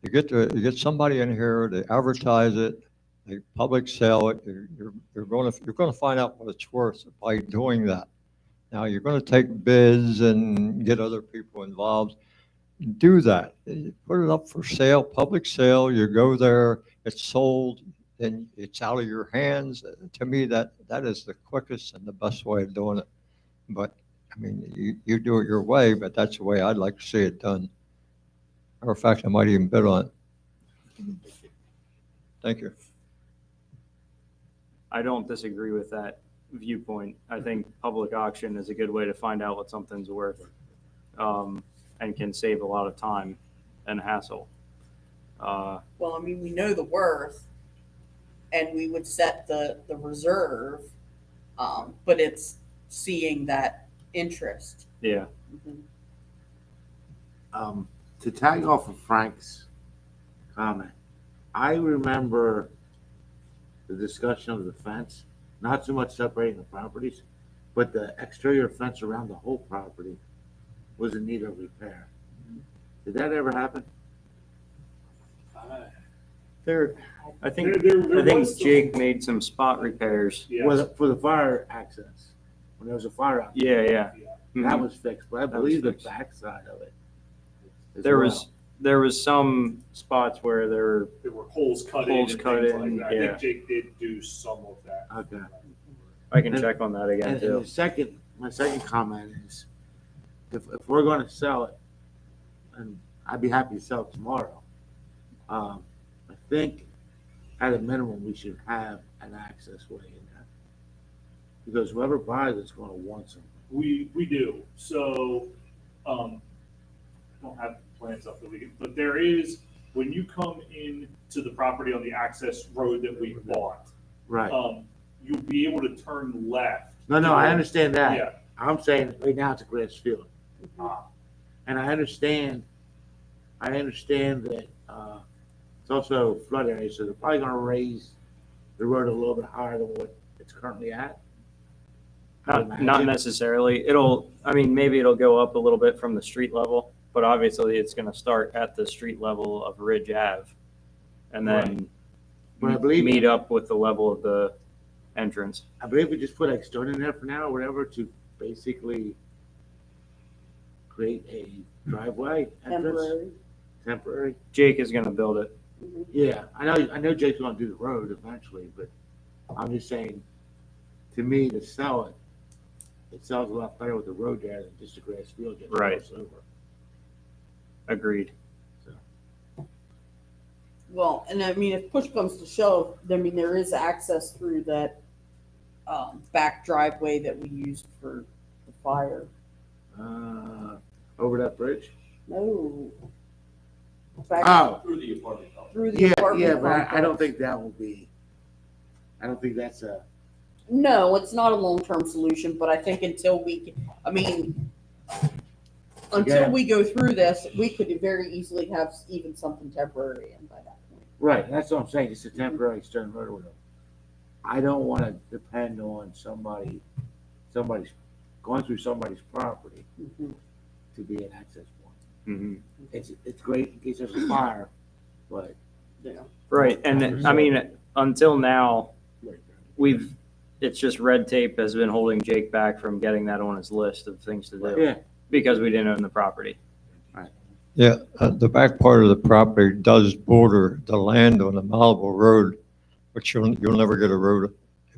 K: You get somebody in here, they advertise it, they public sell it, you're going to find out what it's worth by doing that. Now, you're going to take bids and get other people involved. Do that. Put it up for sale, public sale, you go there, it's sold, then it's out of your hands. To me, that is the quickest and the best way of doing it. But, I mean, you do it your way, but that's the way I'd like to see it done. Matter of fact, I might even bid on it. Thank you.
C: I don't disagree with that viewpoint. I think public auction is a good way to find out what something's worth, and can save a lot of time and hassle.
A: Well, I mean, we know the worth, and we would set the reserve, but it's seeing that interest.
C: Yeah.
A: Mhm.
P: to tag off of Frank's comment, I remember the discussion of the fence, not so much separating the properties, but the exterior fence around the whole property was in need of repair. Did that ever happen?
C: There, I think,
J: There
C: I think
J: was some-
C: Jake made some spot repairs.
J: Yeah.
P: For the fire access, when there was a fire out.
C: Yeah, yeah.
P: That
C: Mhm.
P: was fixed, but I
C: That was
P: believe the
C: fixed.
P: backside of it. as
C: There
P: well.
C: there was some spots where there
J: were holes cut in
C: Holes
J: and
C: cut
J: things
C: in,
J: like that. I
C: yeah.
J: think Jake did do some of that.
P: Okay.
C: I can
P: And-
C: check on that again
P: And
C: too.
P: my second comment is, if we're gonna sell it, and I'd be happy to sell it tomorrow, I think at a minimum, we should have an access way in there. Because whoever buys it's gonna want something.
J: We do. So, I don't have plans up that we can, but there is, when you come in to the property on the access road that we bought,
P: Right.
J: you'll be able to turn left.
P: No, I understand that.
J: Yeah.
P: I'm saying right now it's a grass field.
J: Ah.
P: And I understand that, it's also a flood area, so they're probably gonna raise the road a little bit higher than what it's currently at. I would
C: Not
P: imagine.
C: necessarily. I mean, maybe it'll go up a little bit from the street level, but obviously it's gonna start at the street level of Ridge Ave. And then
P: But I believe-
C: meet up with the level of the entrance.
P: I believe we just put like stone in there for now or whatever to basically create a driveway entrance. Temporary.
C: Jake is gonna build it.
P: Yeah, I know Jake's gonna do the road eventually, but I'm just saying, to me, to sell it, it sells a lot better with the road there than just a grass field just
C: Right.
P: goes over.
C: Agreed.
A: Well, and I mean, if push comes to shove, I mean, there is access through that back driveway that we used for the fire.
P: Over that bridge?
A: No. Back
P: Oh,
M: Through the apartment complex.
A: through the
P: yeah,
A: apartment
P: but I don't
A: complex.
P: think that will be, I don't think that's a,
A: No, it's not a long-term solution, but I think until we, until
P: Yeah.
A: we go through this, we could very easily have even something temporary in by that point.
P: right, that's what I'm saying, it's a temporary stone road or whatever. I don't wanna depend on somebody's going through somebody's property to be an access point.
C: Mhm.
P: It's great in case there's a fire, but.
A: Yeah.
C: Right, and I mean, until now, it's just red tape has been holding Jake back from getting that on his list of things to do.
P: Yeah.
C: Because we didn't own the property.
K: Yeah, the back part of the property does border the land on the Malibu Road, but you'll never get a road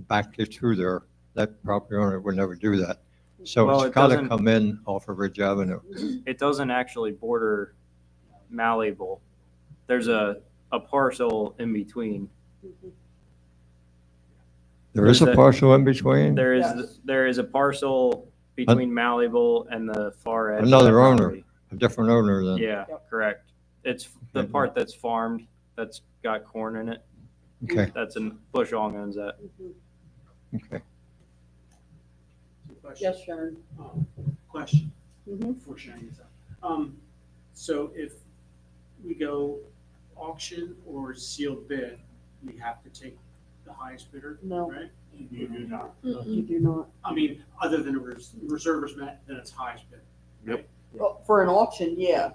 K: back through there. That property owner would never do that. So
C: Well,
K: it's
C: it
K: gotta
C: doesn't-
K: come in off of Ridge Avenue.
C: It doesn't actually border Malleable. There's a parcel in between.
K: There is
C: There's
K: a parcel in between?
C: There is a parcel between Malleable and the far edge. of
K: Another
C: that
K: owner,
C: property.
K: a different owner then?
C: Yeah, correct. It's the part that's farmed, that's got corn in it.
K: Okay.
C: That's in, Bushong owns that.
K: Okay.
A: Yes, Sharon.
O: Question
A: Mhm.
O: before sharing this out. So if we go auction or sealed bid, we have to take the highest bidder,
A: No.
O: right?
J: You do not.
A: You do not.
O: I mean, other than a reservist met, then it's highest bid.
P: Yep.
A: Well, for an auction, yeah.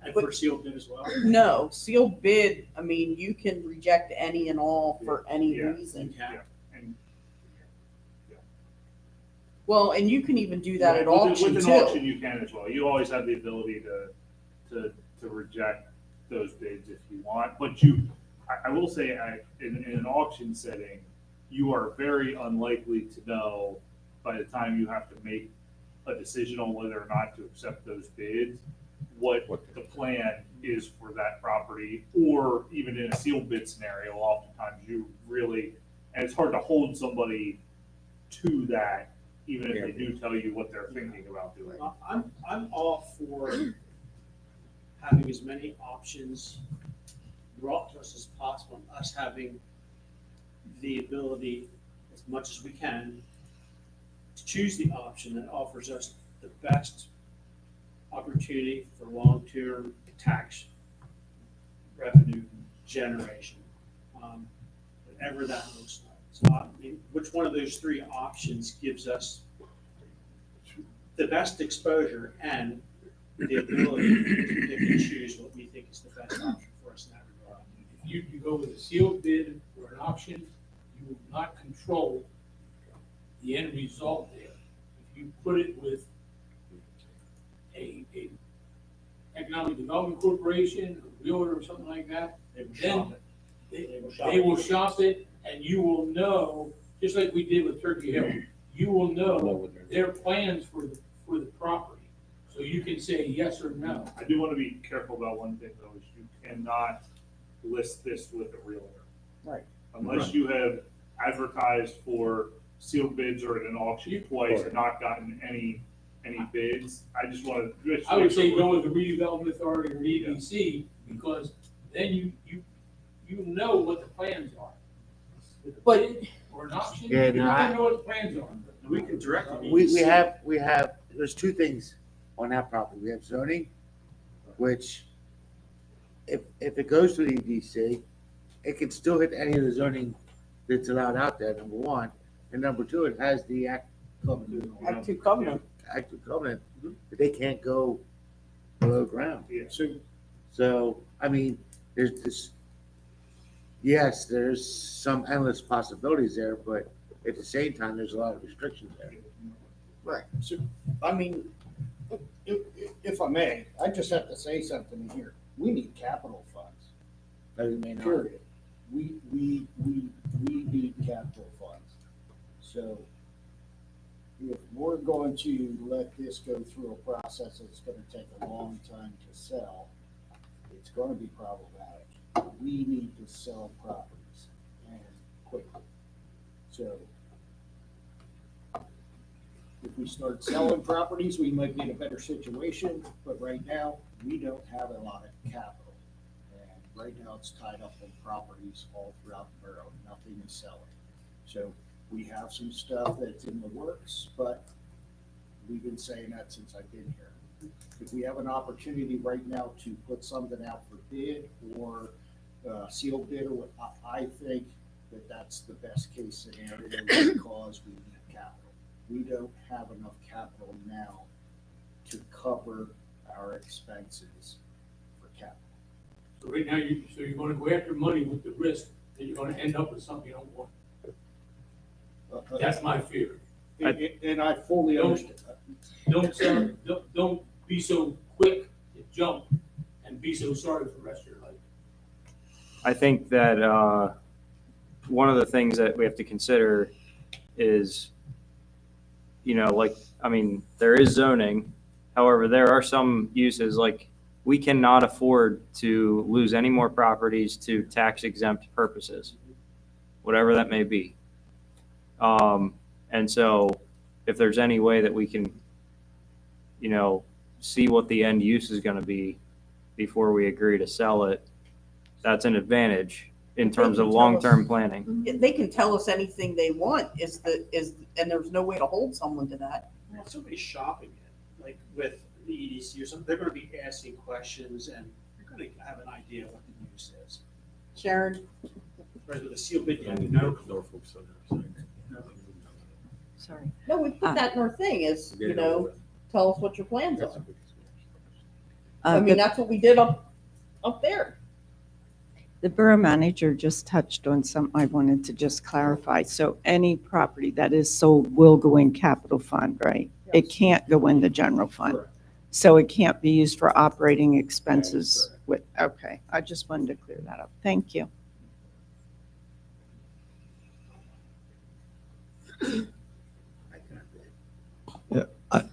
O: And for sealed bid as well?
A: No, sealed bid, I mean, you can reject any and all for any
J: Yeah.
A: reason.
J: Yeah. And
A: Well, and you can even do that at
J: With
A: auction
J: an
A: too.
J: auction, you can as well. You always have the ability to reject those bids if you want. But I will say, in an auction setting, you are very unlikely to know by the time you have to make a decision on whether or not to accept those bids, what the plan is for that property, or even in a sealed bid scenario, oftentimes you really, and it's hard to hold somebody to that, even if they do tell you what they're thinking about doing.
O: I'm all for having as many options brought to us as possible, and us having the ability, as much as we can, to choose the option that offers us the best opportunity opportunity for long-term tax revenue generation, whatever that looks like. So, I mean, which one of those three options gives us the best exposure and the ability to pick and choose what we think is the best option for us in that regard?
G: If you go with a sealed bid or an auction, you will not control the end result there. If you put it with a economic development corporation, a realtor or something like that,
O: They will
G: then
O: shop it.
G: they will shop it, and you will know, just like we did with Turkey Hill, you will know their plans for the property. So you can say yes or no.
J: I do want to be careful about one thing though, is you cannot list this with a realtor.
A: Right.
J: Unless you have advertised for sealed bids or an auction twice and not gotten any bids. I just want to.
G: I would say go with the redevelopment authority or EDC, because then you know what the plans are. With a
A: But-
G: bid or an auction,
P: Yeah,
G: you
P: no,
G: never know what the plans are.
O: We can direct the
P: We
O: EDC.
P: have, there's two things on that property. We have zoning, which if it goes to the EDC, it can still hit any of the zoning that's allowed out there, number one. And number two, it has the Act
A: Act 2 covenant.
P: Covenant, that they can't go below ground.
J: Yeah.
P: So, I mean, there's this, yes, there's some endless possibilities there, but at the same time, there's a lot of restrictions there.
I: Right, so, I mean, if I may, I just have to say something here. We need capital funds,
P: But it may not.
I: period. We need capital funds. So if we're going to let this go through a process that's gonna take a long time to sell, it's gonna be problematic. We need to sell properties and quickly. So if we start selling properties, we might be in a better situation, but right now, we don't have a lot of capital. And right now, it's tied up in properties all throughout the borough, nothing is selling. So we have some stuff that's in the works, but we've been saying that since I've been here. If we have an opportunity right now to put something out for bid or sealed bid, or what, I think that that's the best case scenario because we need capital. We don't have enough capital now to cover our expenses for capital.
G: So right now, you're gonna go after money with the risk that you're gonna end up with something you don't want. That's my fear.
I: And I fully understand.
G: Don't be so quick to jump and be so sorry for the rest of your life.
C: I think that one of the things that we have to consider is, there is zoning. However, there are some uses, like we cannot afford to lose any more properties to tax exempt purposes, whatever that may be. And so if there's any way that we can, see what the end use is going to be before we agree to sell it, that's an advantage in terms of long-term planning.
A: They can tell us anything they want and there's no way to hold someone to that.
O: Well, if somebody's shopping it, like with the EDC or something, they're gonna be asking questions and you're gonna have an idea what the use is.
A: Sharon?
O: Whereas with a sealed bid, you have to know.
L: Sorry.
A: No, we put that in our thing is, tell us what your plans are. I mean, that's what we did up there.
L: The borough manager just touched on something I wanted to just clarify. So any property that is sold will go in capital fund, right? It can't go in the general fund.
I: Correct.
L: So it can't be used for operating expenses okay. I just wanted to clear that up. Thank you.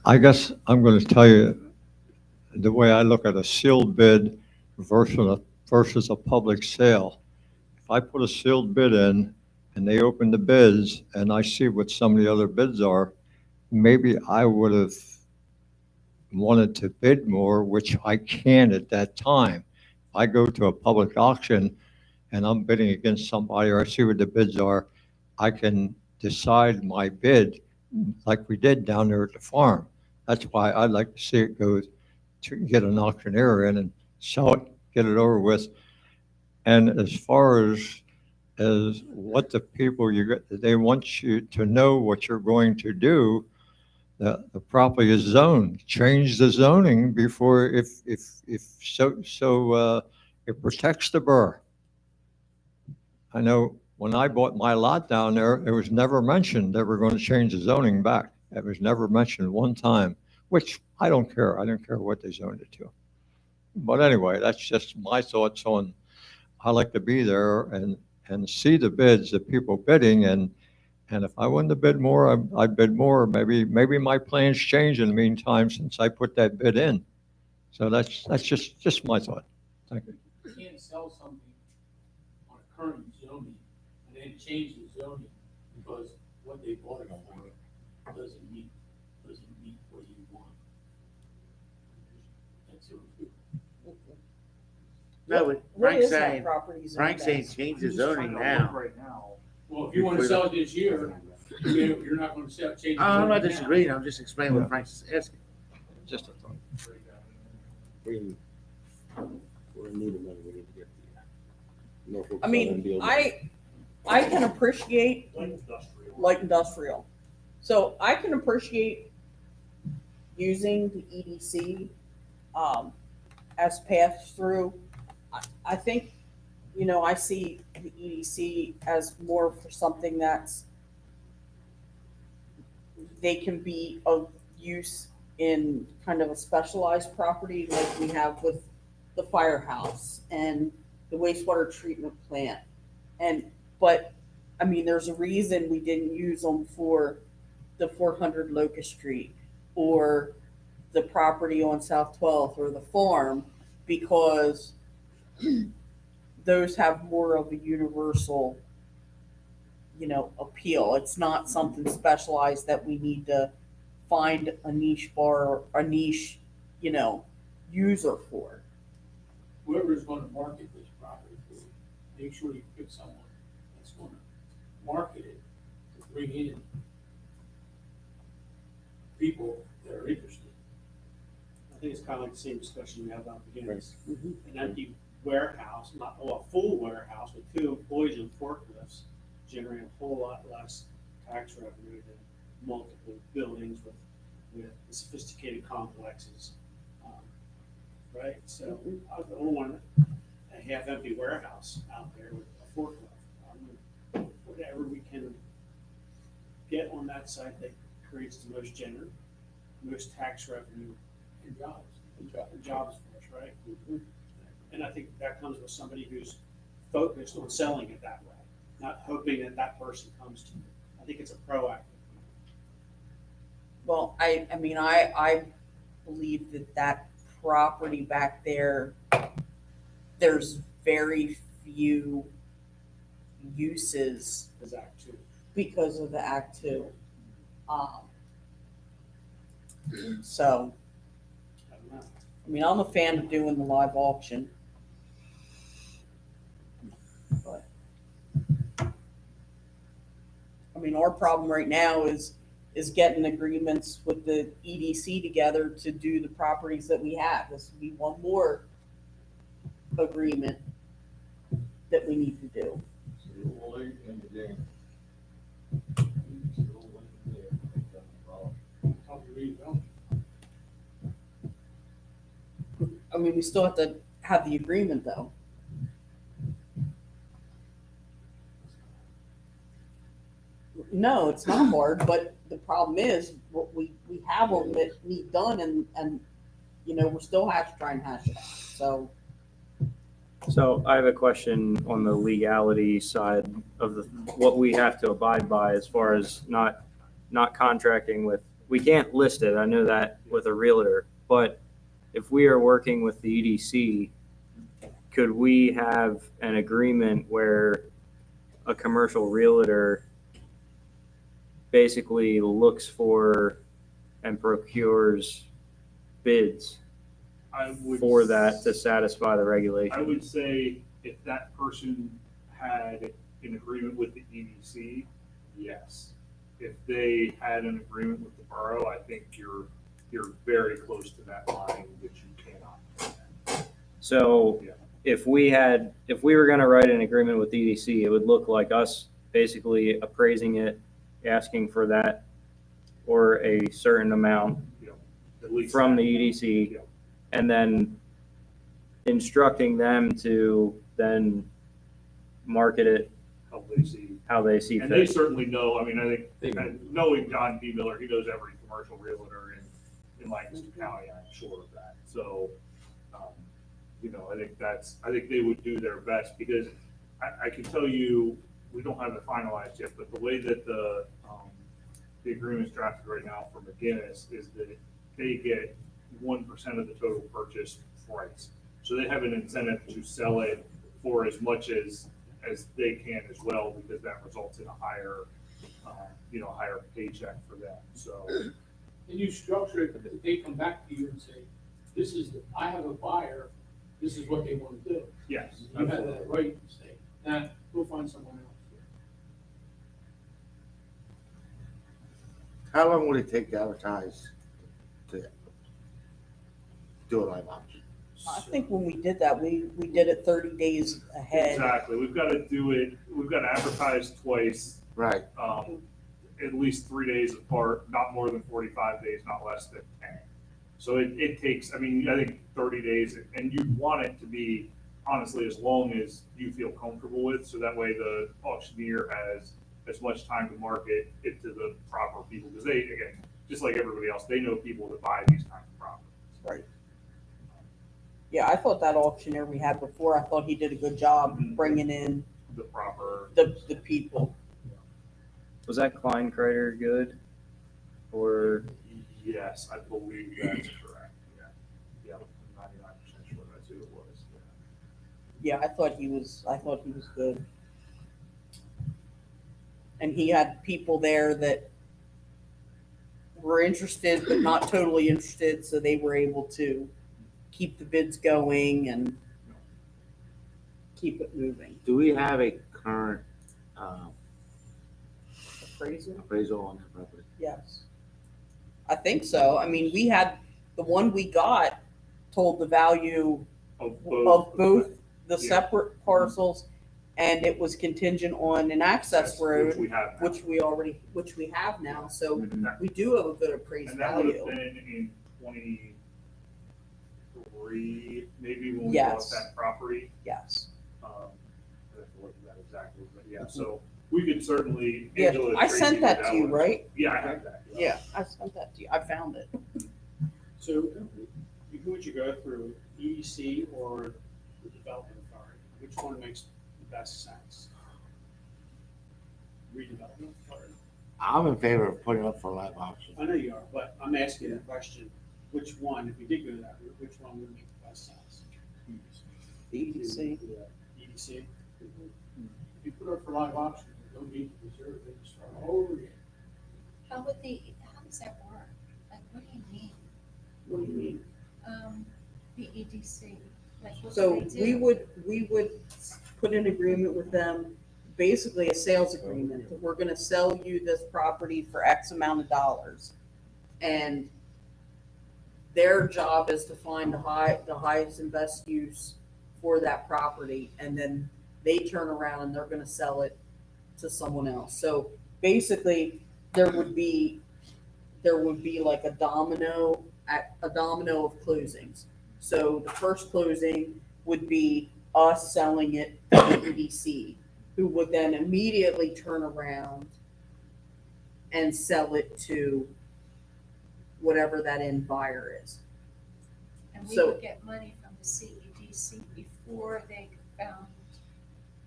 K: I guess I'm going to tell you the way I look at a sealed bid versus a public sale. If I put a sealed bid in and they open the bids and I see what some of the other bids are, maybe I would have wanted to bid more, which I can at that time. If I go to a public auction and I'm bidding against somebody or I see what the bids are, I can decide my bid like we did down there at the farm. That's why I'd like to see it go to get an auctioneer in and sell it, get it over with. And as far as what the people you get, they want you to know what you're going to do. The property is zoned. Change the zoning before if it protects the borough. I know when I bought my lot down there, it was never mentioned that we're going to change the zoning back. It was never mentioned one time, which I don't care. I don't care what they zoned it to. But anyway, that's just my thoughts on, I like to be there and see the bids, the people bidding, and if I wanted to bid more, I'd bid more. Maybe my plans change in the meantime since I put that bid in. So that's just my thought. Thank you.
G: You can't sell something on a current zoning and then change the zoning because what they bought it for doesn't meet what you want. That's it.
P: No, but
A: What
P: Frank's
A: is that
P: saying,
A: property zone
P: Frank's saying
A: as?
P: change the
J: I'm just trying
P: zoning
J: to
P: now.
J: look right now.
G: Well, if you want to sell it this year, you're not going to sell, change the zoning
P: I'm not
G: now.
P: disagreeing, I'm just explaining what Frank's asking.
K: Just a thought.
A: I mean, I can appreciate light industrial. So I can appreciate using the EDC as pass through. I think, I see the EDC as more for something that's, they can be of use in kind of a specialized property like we have with the firehouse and the wastewater treatment plant. But I mean, there's a reason we didn't use them for the 400 Locust Street or the property on South 12th or the farm, because those have more of a universal, appeal. It's not something specialized that we need to find a niche bar or a niche, user for.
G: Whoever's going to market this property, make sure you pick someone that's going to market it to bring in people that are interested.
O: I think it's kind of like the same discussion we had about the beginning. An empty warehouse, a full warehouse with 2 employees and forklifts generate a whole lot less tax revenue than multiple buildings with sophisticated complexes. Right? So I don't want a half-empty warehouse out there with a forklift. Whatever we can get on that site that creates the most tax revenue and jobs for us, right? And I think that comes with somebody who's focused on selling it that way, not hoping that person comes to you. I think it's a proactive.
A: Well, I mean, I believe that property back there, there's very few uses
G: Is Act 2.
A: because of the Act 2. So,
G: I don't know.
A: I mean, I'm a fan of doing the live auction. But, I mean, our problem right now is getting agreements with the EDC together to do the properties that we have. This would be one more agreement that we need to do. I mean, we still have to have the agreement though. No, it's not hard, but the problem is what we have them that need done and we're still trying to hash it out.
C: So I have a question on the legality side of what we have to abide by as far as not contracting with, we can't list it, I know that, with a realtor, but if we are working with the EDC, could we have an agreement where a commercial realtor basically looks for and procures bids for that to satisfy the regulation?
J: I would say if that person had an agreement with the EDC, yes. If they had an agreement with the borough, I think you're very close to that line that you
C: So if we were gonna write an agreement with EDC, it would look like us basically appraising it, asking for that or a certain amount
J: At least
C: from the
J: that.
C: EDC,
J: Yeah.
C: and then instructing them to then market it
J: How they see.
C: how they see
J: And they
C: fit.
J: certainly know, I mean, I think, and knowing John D. Miller, he knows every commercial realtor in Lancaster County, I'm sure of that. So, I think they would do their best, because I can tell you, we don't have it finalized yet, but the way that the agreement's drafted right now for McGinnis is that they get 1% of the total purchase price. So they have an incentive to sell it for as much as they can as well, because that results in a higher, higher paycheck for them. So,
G: And you structure it, that they come back to you and say, I have a buyer, this is what they want to do.
J: yes.
G: You have that right to say, nah, we'll find someone else.
P: How long would it take to advertise to do a live auction?
A: I think when we did that, we did it 30 days ahead.
J: Exactly. We've got to advertise twice,
P: Right.
J: at least 3 days apart, not more than 45 days, not less than 10. So it takes, I think 30 days, and you want it to be, honestly, as long as you feel comfortable with, so that way the auctioneer has as much time to market it to the proper people, because they, again, just like everybody else, they know people that buy these kinds of properties.
A: Right. Yeah, I thought that auctioneer we had before, I thought he did a good job bringing in
J: The proper,
A: the people.
C: Was that Klein Crater good? Or
J: yes, I believe that's correct. Yeah, 99% sure that's who it was.
A: Yeah, I thought he was good. And he had people there that were interested, but not totally interested, so they were able to keep the bids going and keep it moving.
P: Do we have a current
A: Appraisal?
P: appraisal on that property?
A: Yes. I think so. I mean, we had, the one we got told the value
J: Of
A: of both the
J: Yeah.
A: separate parcels, and it was contingent on an access
J: Which
A: road,
J: we have now.
A: which we have now, so
J: Mhm.
A: we do have a good appraised
J: And that would have
A: value.
J: been in 23, maybe, when we
A: Yes.
J: bought that property.
A: Yes.
J: I have to look at that exactly, but yeah, so we could certainly.
A: Yeah,
J: Angela
A: I
J: Tracy
A: sent
J: did
A: that to you,
J: one.
A: right?
J: Yeah, I have that.
A: Yeah, I sent that to you. I found it.
O: So who would you go through, EDC or the development authority? Which one makes the best sense? Redevelopment authority.
P: I'm in favor of putting it up for a live auction.
O: I know you are, but I'm asking the question, which one, if you did go that route, which one would make the best sense?
A: EDC.
O: EDC? If you put it up for live auction, you don't need to reserve it, you start all over again.
B: How does that work? Like, what do you mean?
A: What do you mean?
B: The EDC, like, what
A: So
B: do they do?
A: we would put an agreement with them, basically a sales agreement, that we're gonna sell you this property for X amount of dollars. And their job is to find the highest and best use for that property, and then they turn around and they're gonna sell it to someone else. So basically, there would be like a domino of closings. So the first closing would be us selling it to the EDC, who would then immediately turn around and sell it to whatever that end buyer is.
B: And we
A: so-
B: would get money from the CEDC before they found,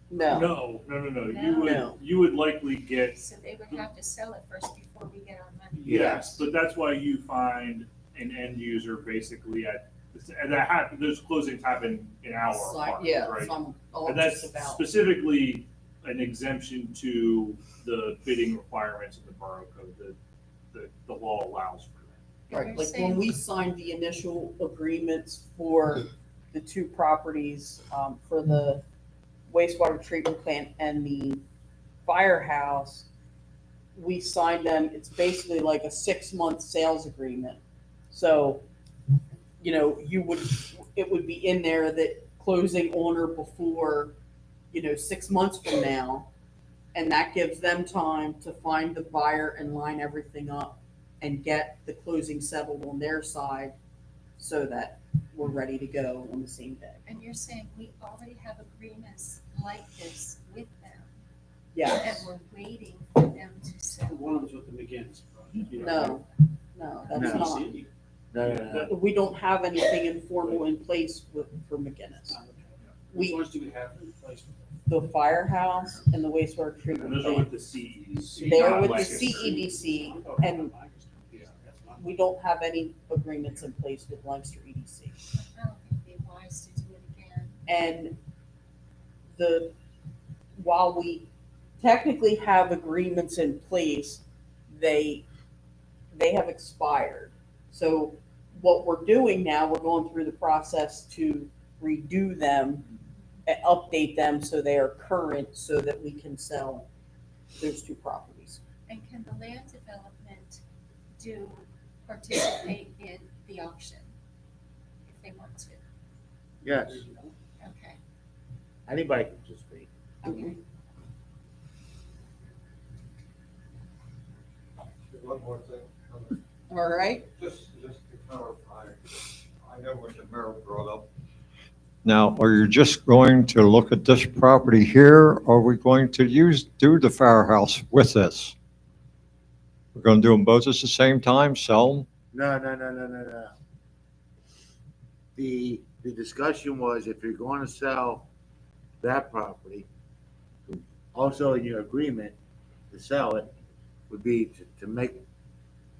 A: No,
J: No.
A: No.
J: You would likely get,
B: so they would have to sell it first before we get our money.
J: yes, but that's why you find an end user basically and those closings happen in our apartments,
A: yeah,
J: right?
A: some, all
J: And that's
A: just about.
J: specifically an exemption to the bidding requirements of the Borough Code that the law allows for that.
A: Right,
B: You're
A: like
B: saying-
A: when we signed the initial agreements for the two properties, for the wastewater treatment plant and the firehouse, we signed them, it's basically like a 6-month sales agreement. So, you it would be in there that closing on or before, 6 months from now. And that gives them time to find the buyer and line everything up and get the closing settled on their side so that we're ready to go on the same day.
B: And you're saying we already have agreements like this with them?
A: Yes.
B: And we're waiting for them to sell?
O: One of them's with the McGinnis project.
A: No, that's
P: No.
A: not.
P: No.
A: We don't have anything informal in place for McGinnis.
O: Which ones do we have in place?
A: The firehouse and the wastewater
J: And
A: treatment
J: those are
A: plant.
J: with the CEDC.
A: They're
J: not
A: with the
J: Lancaster.
A: CEDC, and
J: Yeah, that's not-
A: we don't have any agreements in place with Lancaster EDC.
B: I don't think it'd be wise to do it again.
A: And while we technically have agreements in place, they have expired. So what we're doing now, we're going through the process to redo them and update them so they are current so that we can sell those two properties.
B: And can the land development participate in the auction if they want to?
P: Yes,
B: Okay,
P: anybody can participate.
B: okay.
K: One more thing.
A: All right?
K: Just to clarify, I know what the mayor brought up. Now, are you just going to look at this property here, or are we going to do the firehouse with this? We're going to do them both at the same time, sell them?
P: No. The discussion was if you're going to sell that property, also in your agreement to sell it would be to make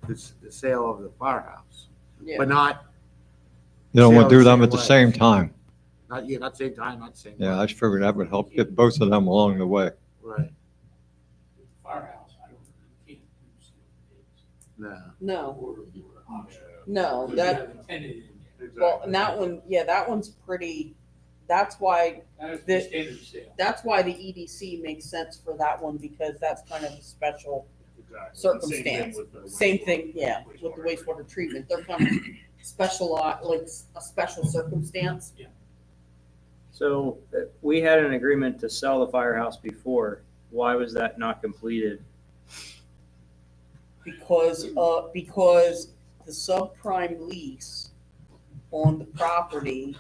P: the sale of the firehouse,
A: Yeah.
P: but not,
K: You don't want to do
P: Sell
K: them at the
P: same
K: same
P: way.
K: time?
P: not same time, not same.
K: Yeah,
P: way.
K: I figured that would help get both of them along the way.
P: Right,
G: Firehouse, I don't, you can't do sealed bids
A: No,
G: or auction.
A: no,
G: Because you
A: that,
G: have a tenant in there.
A: well, and that one, yeah, that one's pretty, that's why
G: That is
A: the-
G: the standard sale.
A: That's why the EDC makes sense for that one, because that's kind of a special
J: Exactly.
A: circumstance. Same thing, yeah, with the wastewater treatment. They're kind of special, like a special circumstance.
C: So we had an agreement to sell the firehouse before. Why was that not completed?
A: Because the subprime lease on the property,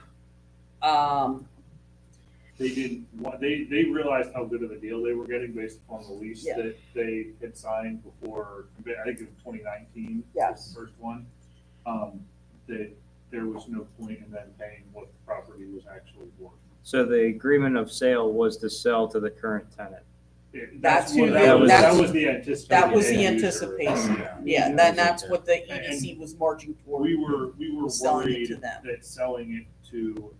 J: They didn't want, they realized how good of a deal they were getting based upon the lease
A: Yeah.
J: that they had signed before, I think it was 2019.
A: Yes.
J: The first one. That there was no point in them paying what the property was actually worth.
C: So the agreement of sale was to sell to the current tenant.
A: That's who
J: what-
A: they-
J: that was
A: that's-
J: the anticipation.
A: that was the
J: end user.
A: anticipation.
J: Yeah.
A: Yeah, then that's what the EDC was marching toward.
J: We were
A: Selling it
J: worried
A: to them.
J: that selling it to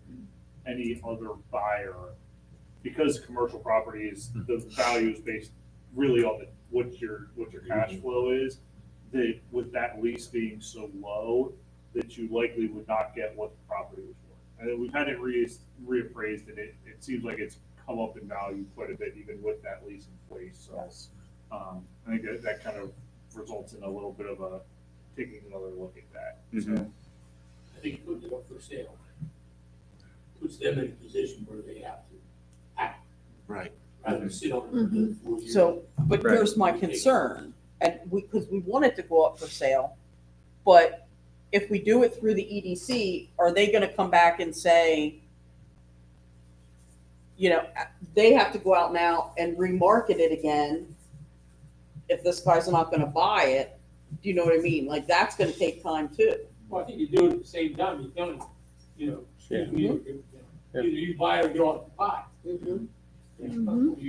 J: any other buyer, because commercial properties, the value is based really on what your cash flow is, that with that lease being so low, that you likely would not get what the property was worth. And then we've had it reappraised, and it seems like it's come up in value quite a bit, even with that lease in place, so. I think that kind of results in a little bit of a, taking another look at that, so.
G: I think you put it up for sale. Puts them in a position where they have to act
P: right.
G: rather than sit on it for another 4 years.
A: So, but
C: Right.
A: here's my concern, and because we want it to go up for sale, but if we do it through the EDC, are they gonna come back and say, they have to go out now and remarket it again if this guy's not gonna buy it? Do you know what I mean? Like, that's gonna take time too.
G: Well, I think you do it at the same time, you've done, excuse me, either you buy or you don't buy. You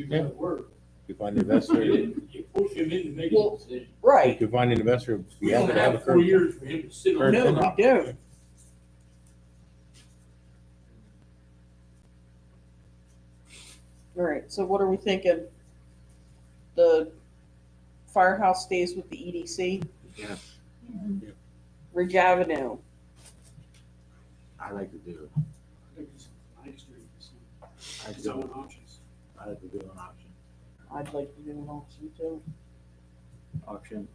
G: gotta work.
N: You find an investor, you
G: You push him into making a decision.
A: Right.
N: can find an investor.
G: We don't have 4 years for him to sit on.
A: No,
G: it.
A: we don't. All right, so what are we thinking? The firehouse stays with the EDC?
P: Yeah.
A: Ridge Avenue,
P: I like to do it.
O: I think it's nice to
P: I
O: see some
P: do,
O: options.
P: I like to do an option.
A: I'd like to do an auction too.
C: Auction.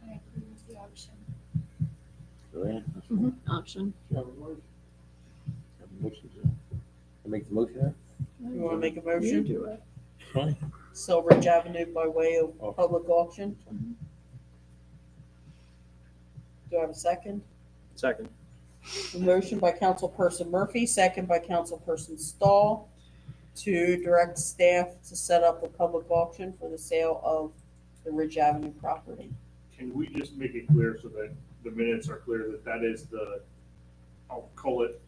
B: I agree with the auction.
P: Joanne?
L: Auction.
O: Do you have a word?
A: make a motion?
L: do it.
N: Fine.
A: Sell Ridge Avenue by way of public auction. Do I have a second?
C: Second.
A: A motion by Councilperson Murphy, second by Councilperson Stahl, to direct staff to set up a public auction for the sale of the Ridge Avenue property.
J: Can we just make it clear so that the minutes are clear that that is I'll call it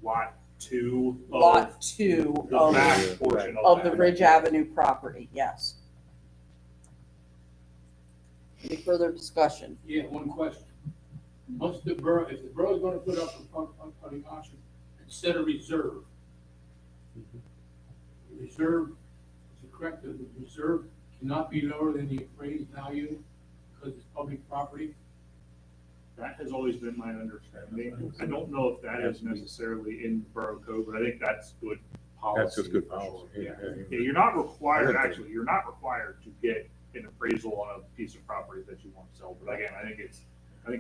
J: lot 2 of
A: Lot 2
J: the
A: of,
J: back portion
A: of the
J: that.
A: Ridge Avenue property, yes. Any further discussion?
G: Yeah, one question. Once the borough, if the borough is gonna put up a the auction, instead of reserve, reserve, is it correct, that the reserve cannot be lower than the appraised value because it's public property?
J: That has always been my understanding. I don't know if that is necessarily in Borough Code, but I think that's good policy.
N: That's just good
J: for
N: policy.
J: sure.
N: Yeah, yeah.
J: Yeah, you're not required, actually, you're not required to get an appraisal on a piece of property that you want to sell. But again, I think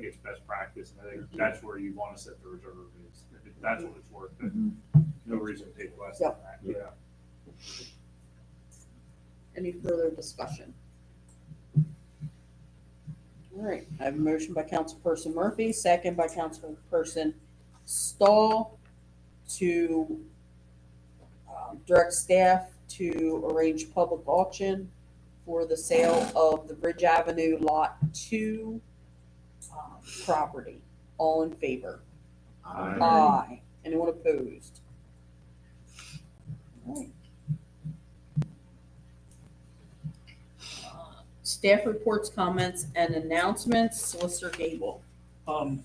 J: it's best practice, and I think that's where you want to set the reserve is. If that's what it's worth, then no reason to take less than that. Yeah.
A: Any further discussion? All right, I have a motion by Councilperson Murphy, second by Councilperson Stahl to direct staff to arrange public auction for the sale of the Ridge Avenue Lot 2 property. All in favor? Aye. Anyone opposed? All right. Staff reports, comments, and announcements. Solicitor Gable.
J: I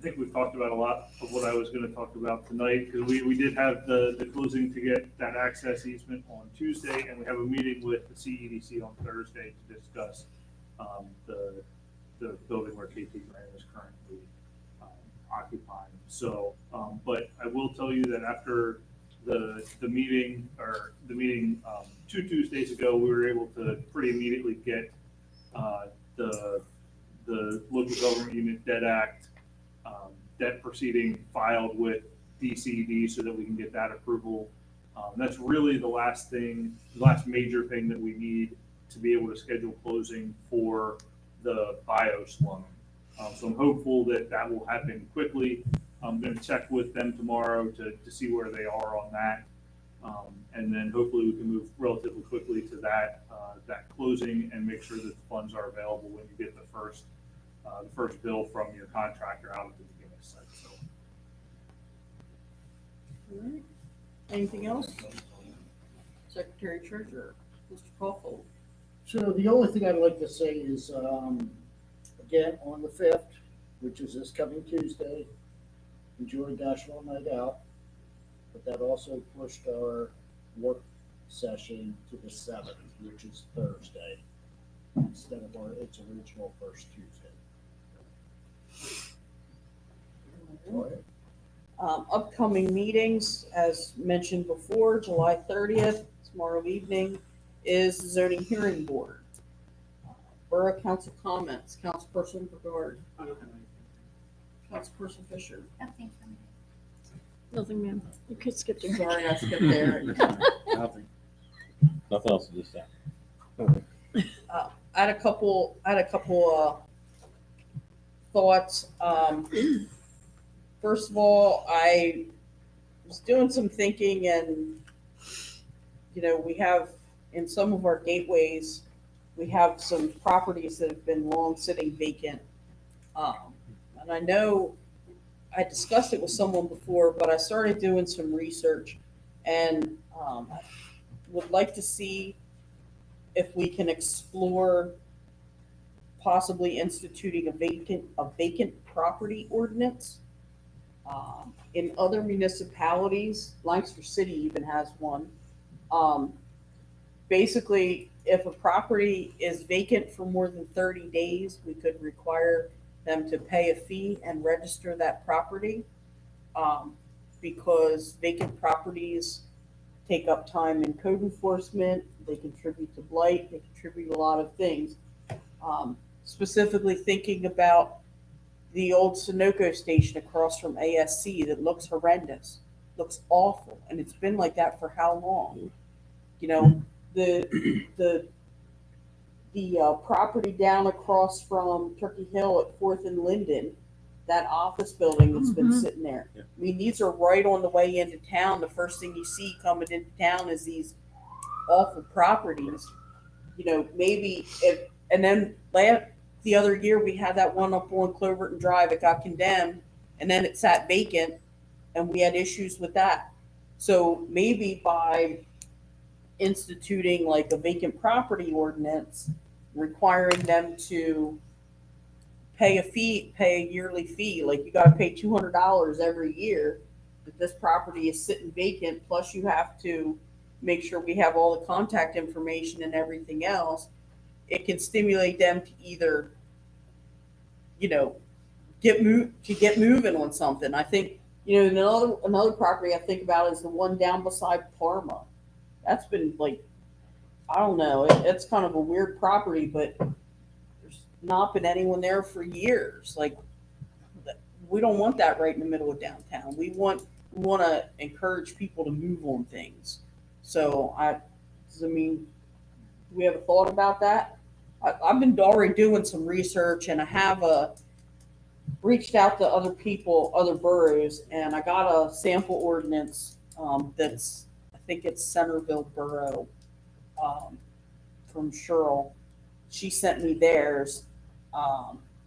J: think we've talked about a lot of what I was gonna talk about tonight, because we did have the closing to get that access easement on Tuesday, and we have a meeting with the CEDC on Thursday to discuss the building where KT Grant is currently occupying. So, but I will tell you that after the meeting 2 Tuesdays ago, we were able to pretty immediately get the Local Government Unit Debt Act debt proceeding filed with DCD so that we can get that approval. That's really the last major thing that we need to be able to schedule closing for the BIOS loan. So I'm hopeful that that will happen quickly. I'm going to check with them tomorrow to see where they are on that. And then hopefully we can move relatively quickly to that closing and make sure that the funds are available when you get the first bill from your contractor out at the beginning of the site. So.
A: All right. Anything else? Secretary Treasurer, Mr. Caulfield.
I: So the only thing I'd like to say is, again, on the 5th, which is this coming Tuesday, enjoy National Night Out, but that also pushed our work session to the 7th, which is Thursday, instead of its original first Tuesday. Go ahead.
A: Upcoming meetings, as mentioned before, July 30th, tomorrow evening, is the zoning hearing board. Borough Council comments, Councilperson Brevard.
G: I don't have anything.
A: Councilperson Fisher.
B: Nothing from me.
L: Nothing, ma'am. You could skip there.
A: Sorry, I skipped there.
N: Nothing. Nothing else to say.
A: I had a couple thoughts. First of all, I was doing some thinking, and we have in some of our gateways, we have some properties that have been long sitting vacant. And I know I discussed it with someone before, but I started doing some research, and would like to see if we can explore possibly instituting a vacant property ordinance. In other municipalities, Lancaster City even has one. Basically, if a property is vacant for more than 30 days, we could require them to pay a fee and register that property, because vacant properties take up time in code enforcement, they contribute to blight, they contribute a lot of things. Specifically thinking about the old Sunoco station across from ASC that looks horrendous, looks awful, and it's been like that for how long? You know, the property down across from Turkey Hill at Fourth and Linden, that office building that's been
L: Mhm.
A: sitting there. I mean, these are right on the way into town. The first thing you see coming into town is these awful properties. You know, maybe if, and then the other year we had that one up on Cloverton Drive. It got condemned, and then it sat vacant, and we had issues with that. So maybe by instituting like a vacant property ordinance, requiring them to pay a yearly fee, like you got to pay $200 every year that this property is sitting vacant. Plus, you have to make sure we have all the contact information and everything else. It can stimulate them to either, you know, get moving on something. I think, you know, another property I think about is the one down beside Parma. That's been like, I don't know, it's kind of a weird property, but there's not been anyone there for years. Like, we don't want that right in the middle of downtown. We want to encourage people to move on things. So I mean, do we have a thought about that? I've been already doing some research, and I have reached out to other people, other boroughs, and I got a sample ordinance that's, I think it's Centerville Borough, from Cheryl. She sent me theirs.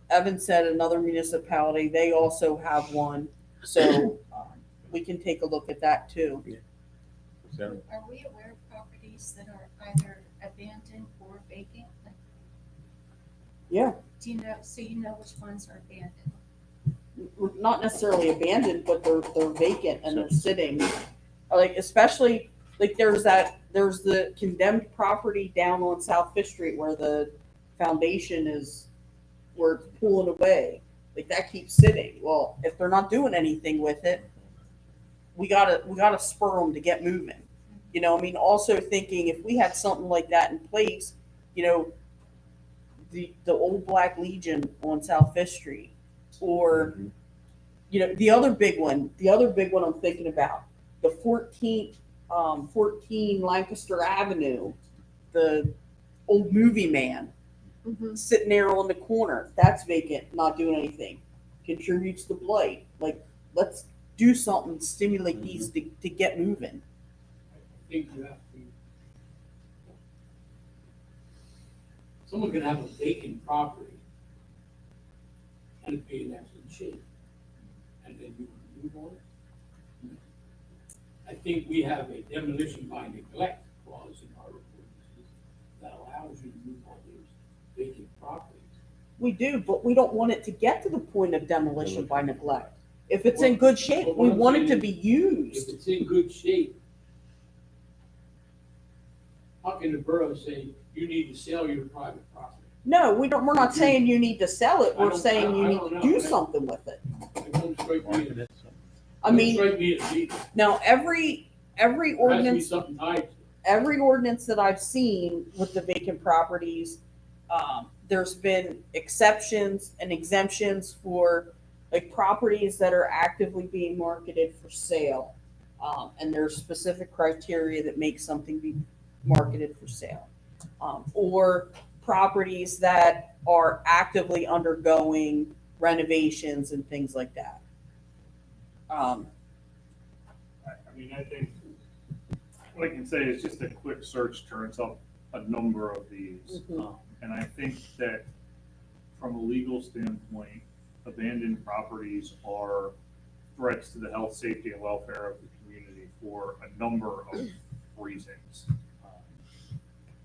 A: Evan said another municipality, they also have one. So we can take a look at that too.
B: Are we aware of properties that are either abandoned or vacant? Like,
A: Yeah.
B: do you know, so you know which ones are abandoned?
A: Not necessarily abandoned, but they're vacant and they're sitting. Like, especially like there's the condemned property down on South Fifth Street where the foundation is, where it's pulling away. Like, that keeps sitting. Well, if they're not doing anything with it, we gotta spur them to get moving. You know, I mean, also thinking if we had something like that in place, you know, the old Black Legion on South Fifth Street, or you know, the other big one I'm thinking about, the 14 Lancaster Avenue, the old movie man sitting there on the corner. That's vacant, not doing anything. Contributes to blight. Like, let's do something to stimulate these to get moving.
G: I think you have to. Someone can have a vacant property and it be in excellent shape, and then you can move on it. I think we have a demolition by neglect clause in our ordinances that allows you to move on those vacant properties.
A: We do, but we don't want it to get to the point of demolition by neglect. If it's in good shape, we want it to be used.
G: If it's in good shape, how can the borough say you need to sell your private property?
A: No, we're not saying you need to sell it. We're saying you need to do something with it.
G: It don't strike me as-
A: I mean,
G: Don't strike me as legal.
A: now every
G: There has to be
A: ordinance,
G: something tied to it.
A: every ordinance that I've seen with the vacant properties, there's been exceptions and exemptions for like properties that are actively being marketed for sale. And there's specific criteria that make something be marketed for sale. Or properties that are actively undergoing renovations and things like that.
J: I mean, I think what I can say is just a quick search turns up a number of these. And I think that from a legal standpoint, abandoned properties are threats to the health, safety, and welfare of the community for a number of reasons.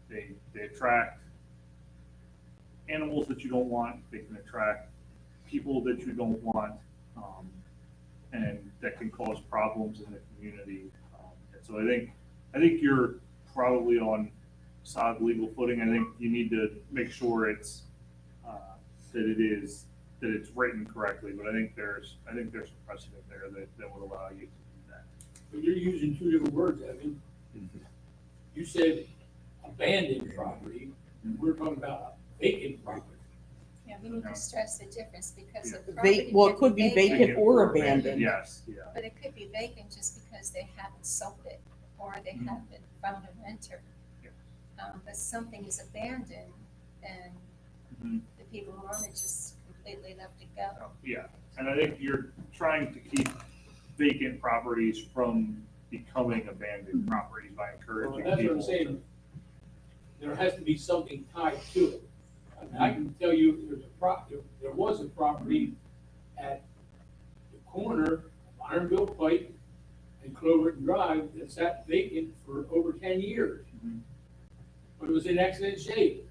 J: They attract animals that you don't want. They can attract people that you don't want, and that can cause problems in the community. And so I think you're probably on solid legal footing. I think you need to make sure it's that it's written correctly. But I think there's a precedent there that would allow you to do that.
G: But you're using two different words, Evan. You said abandoned property, and we're talking about vacant property.
B: Yeah, we need to stress the difference because
J: Yeah.
B: the property.
A: Well, it could be vacant or abandoned.
J: Yes, yeah.
B: But it could be vacant just because they haven't sold it or they have been found a renter. But something is abandoned, and the people who own it just completely left it go.
J: Yeah, and I think you're trying to keep vacant properties from becoming abandoned properties by
G: Well,
J: encouraging
G: that's what
J: people.
G: I'm saying. There has to be something tied to it. I mean, I can tell you, there was a property at the corner of Ironville Pike and Cloverton Drive that sat vacant for over 10 years. But it was in excellent shape.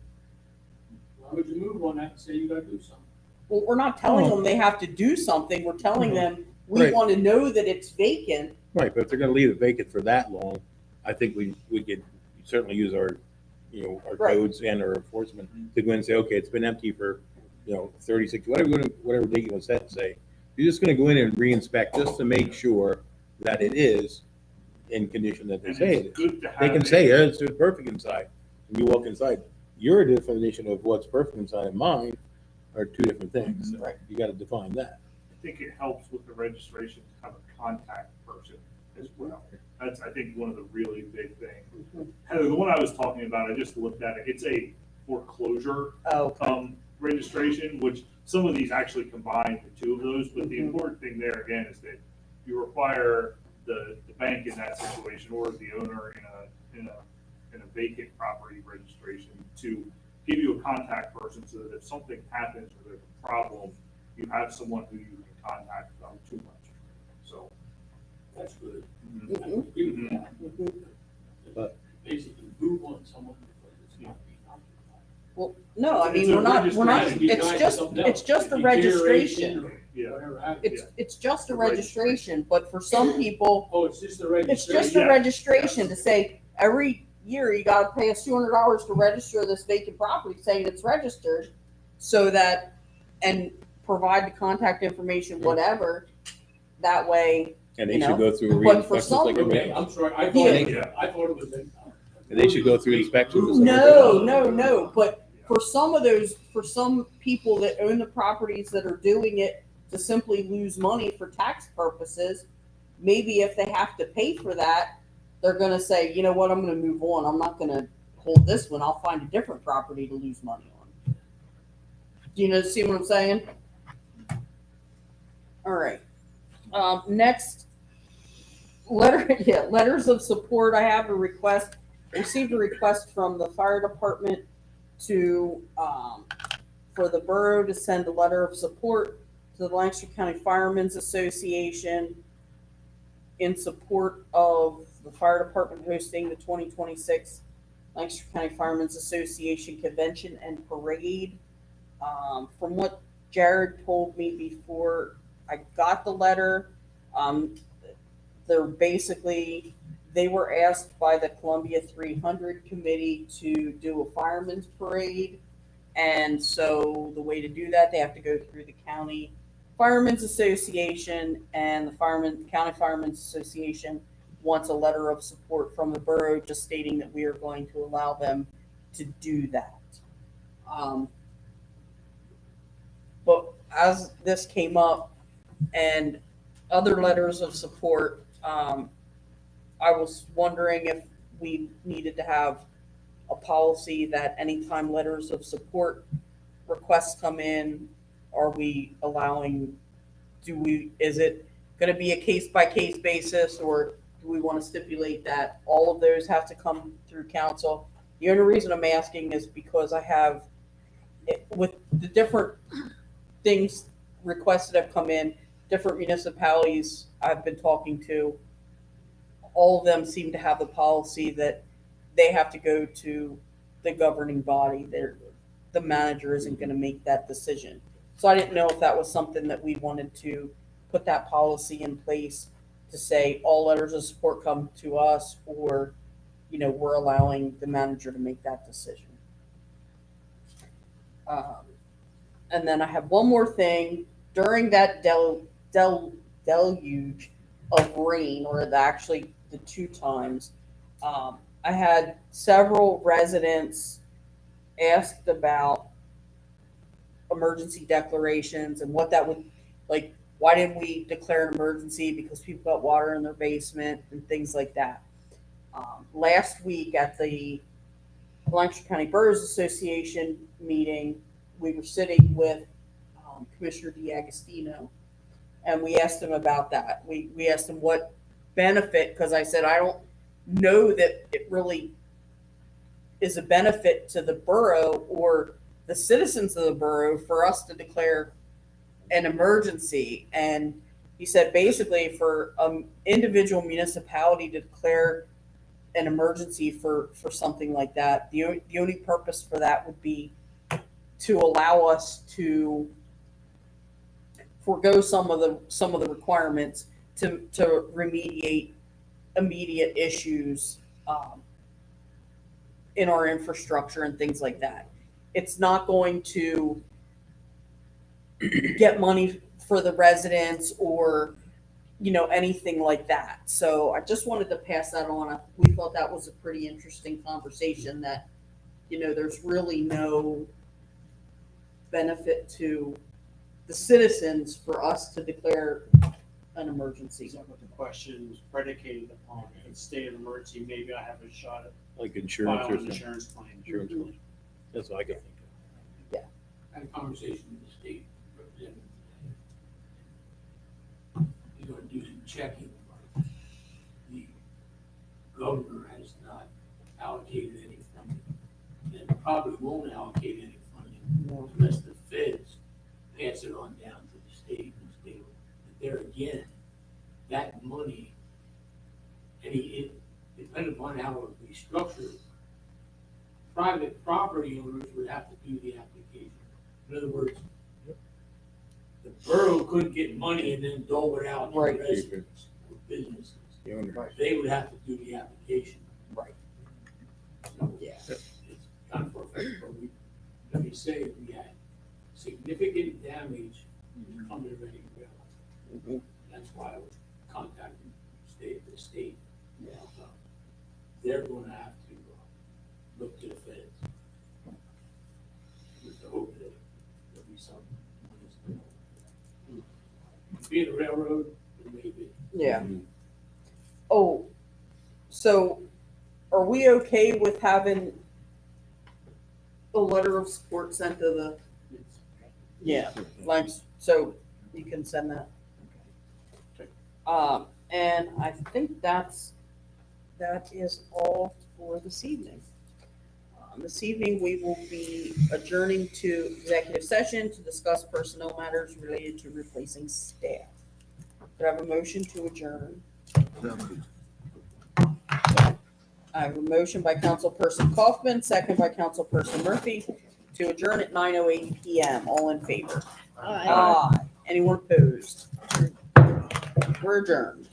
G: Why would you move on that and say you gotta do something?
A: Well, we're not telling them they have to do something. We're telling them we
N: Right.
A: want to know that it's vacant.
N: Right, but if they're gonna leave it vacant for that long, I think we could certainly use our, our
A: Right.
N: codes and our enforcement to go in and say, okay, it's been empty for, 36, whatever date you want to set and say. You're just gonna go in and re-inspect just to make sure that it is in condition that they
J: And
N: say it
J: it's
N: is.
J: good to have.
N: They can say, yeah, it's perfect inside. When you walk inside, your definition of what's perfect inside and mine are two different things.
A: Right.
N: You gotta define that.
J: I think it helps with the registration to have a contact person as well. That's, I think, one of the really big things. Heather, the one I was talking about, I just looked at it, it's a foreclosure,
A: Oh,
J: registration, which some of these actually combine the two of those, but the important thing there, again, is that you require the bank in that situation, or the owner in a vacant property registration, to give you a contact person, so that if something happens or there's a problem, you have someone who you can contact without too much. So.
G: That's good.
J: Mhm.
G: I agree with that.
N: But-
G: Basically, move on someone because it's not being occupied.
A: well, no, I
J: It's
A: mean,
J: a
A: we're not,
J: registration.
A: it's just a registration.
J: Yeah.
G: Whatever happens.
A: It's just a
J: The
A: registration, but for some people,
G: Oh, it's just a
A: it's
G: registration?
A: just a
J: Yeah.
A: registration to say, every year you gotta pay us $200 to register this vacant property, saying it's registered, so that, and provide the contact information, whatever, that way,
N: And they
A: You know,
N: should go through a
A: but for
N: re-inspection
A: some-
N: like everybody
G: Okay,
N: else.
G: I'm sorry, I
J: Yeah.
G: thought it was.
N: And they should go through inspections.
A: no, but for some of those, for some people that own the properties that are doing it to simply lose money for tax purposes, maybe if they have to pay for that, they're gonna say, you know what, I'm gonna move on. I'm not gonna hold this one. I'll find a different property to lose money on. Do you see what I'm saying? All right. Next, letters of support. I have a request, received a request from the fire department to, for the borough to send a letter of support to the Lancaster County Firemen's Association in support of the fire department hosting the 2026 Lancaster County Firemen's Association Convention and Parade. From what Jared told me before I got the letter, they were asked by the Columbia 300 committee to do a fireman's parade. And so the way to do that, they have to go through the county firemen's association, and the county firemen's association wants a letter of support from the borough, just stating that we are going to allow them to do that. But as this came up and other letters of support, I was wondering if we needed to have a policy that anytime letters of support requests come in, are we allowing, is it going to be a case by case basis, or do we want to stipulate that all of those have to come through council? The only reason I'm asking is because I have, with the different things, requests that have come in, different municipalities I've been talking to, all of them seem to have the policy that they have to go to the governing body. The manager isn't going to make that decision. So I didn't know if that was something that we wanted to put that policy in place to say all letters of support come to us, or, we're allowing the manager to make that decision. And then I have one more thing. During that deluge of rain, or actually the two times, I had several residents asked about emergency declarations and what that would, like, why didn't we declare an emergency because people got water in their basement and things like that. Last week at the Lancaster County Boroughs Association meeting, we were sitting with Commissioner D'Agostino, and we asked him about that. We asked him what benefit, because I said, I don't know that it really is a benefit to the borough or the citizens of the borough for us to declare an emergency. And he said basically for individual municipality to declare an emergency for something like that, the only purpose for that would be to allow us to forego some of the requirements to remediate immediate issues in our infrastructure and things like that. It's not going to get money for the residents or anything like that. So I just wanted to pass that on. We thought that was a pretty interesting conversation, that there's really no benefit to the citizens for us to declare an emergency.
O: So with the questions predicated upon a state of emergency, maybe I have a shot at
N: Like insurance or
O: filing an
N: something.
O: insurance claim.
N: Insurance claim. That's what I could think
G: I had a conversation with the state representative. He's gonna do some checking. The governor has not allocated any funding, and probably won't allocate any funding unless the feds pass it on down to the state. And the state, but there again, that money, depending upon how it would be structured, private property owners would have to do the application. In other words, the borough couldn't get money and then dole it out to
A: Right.
G: residents or businesses.
N: The owner.
G: They would have to do the application.
A: Right.
G: So
A: Yeah.
G: it's kind of perfect, but let me say, we had significant damage coming ready to go. That's why I was contacting the state. So they're gonna have to look to the feds. With the hope that there'll be some. Being a railroad, it may be.
A: Yeah. Oh, so are we okay with having a letter of support sent to the, yeah, like, so you can send that? And I think that is all for this evening. This evening, we will be adjourning to executive session to discuss personnel matters related to replacing staff. Could I have a motion to adjourn? I have a motion by Councilperson Kaufman, second by Councilperson Murphy, to adjourn at 9:08 PM. All in favor? Aye. Anyone opposed? We're adjourned.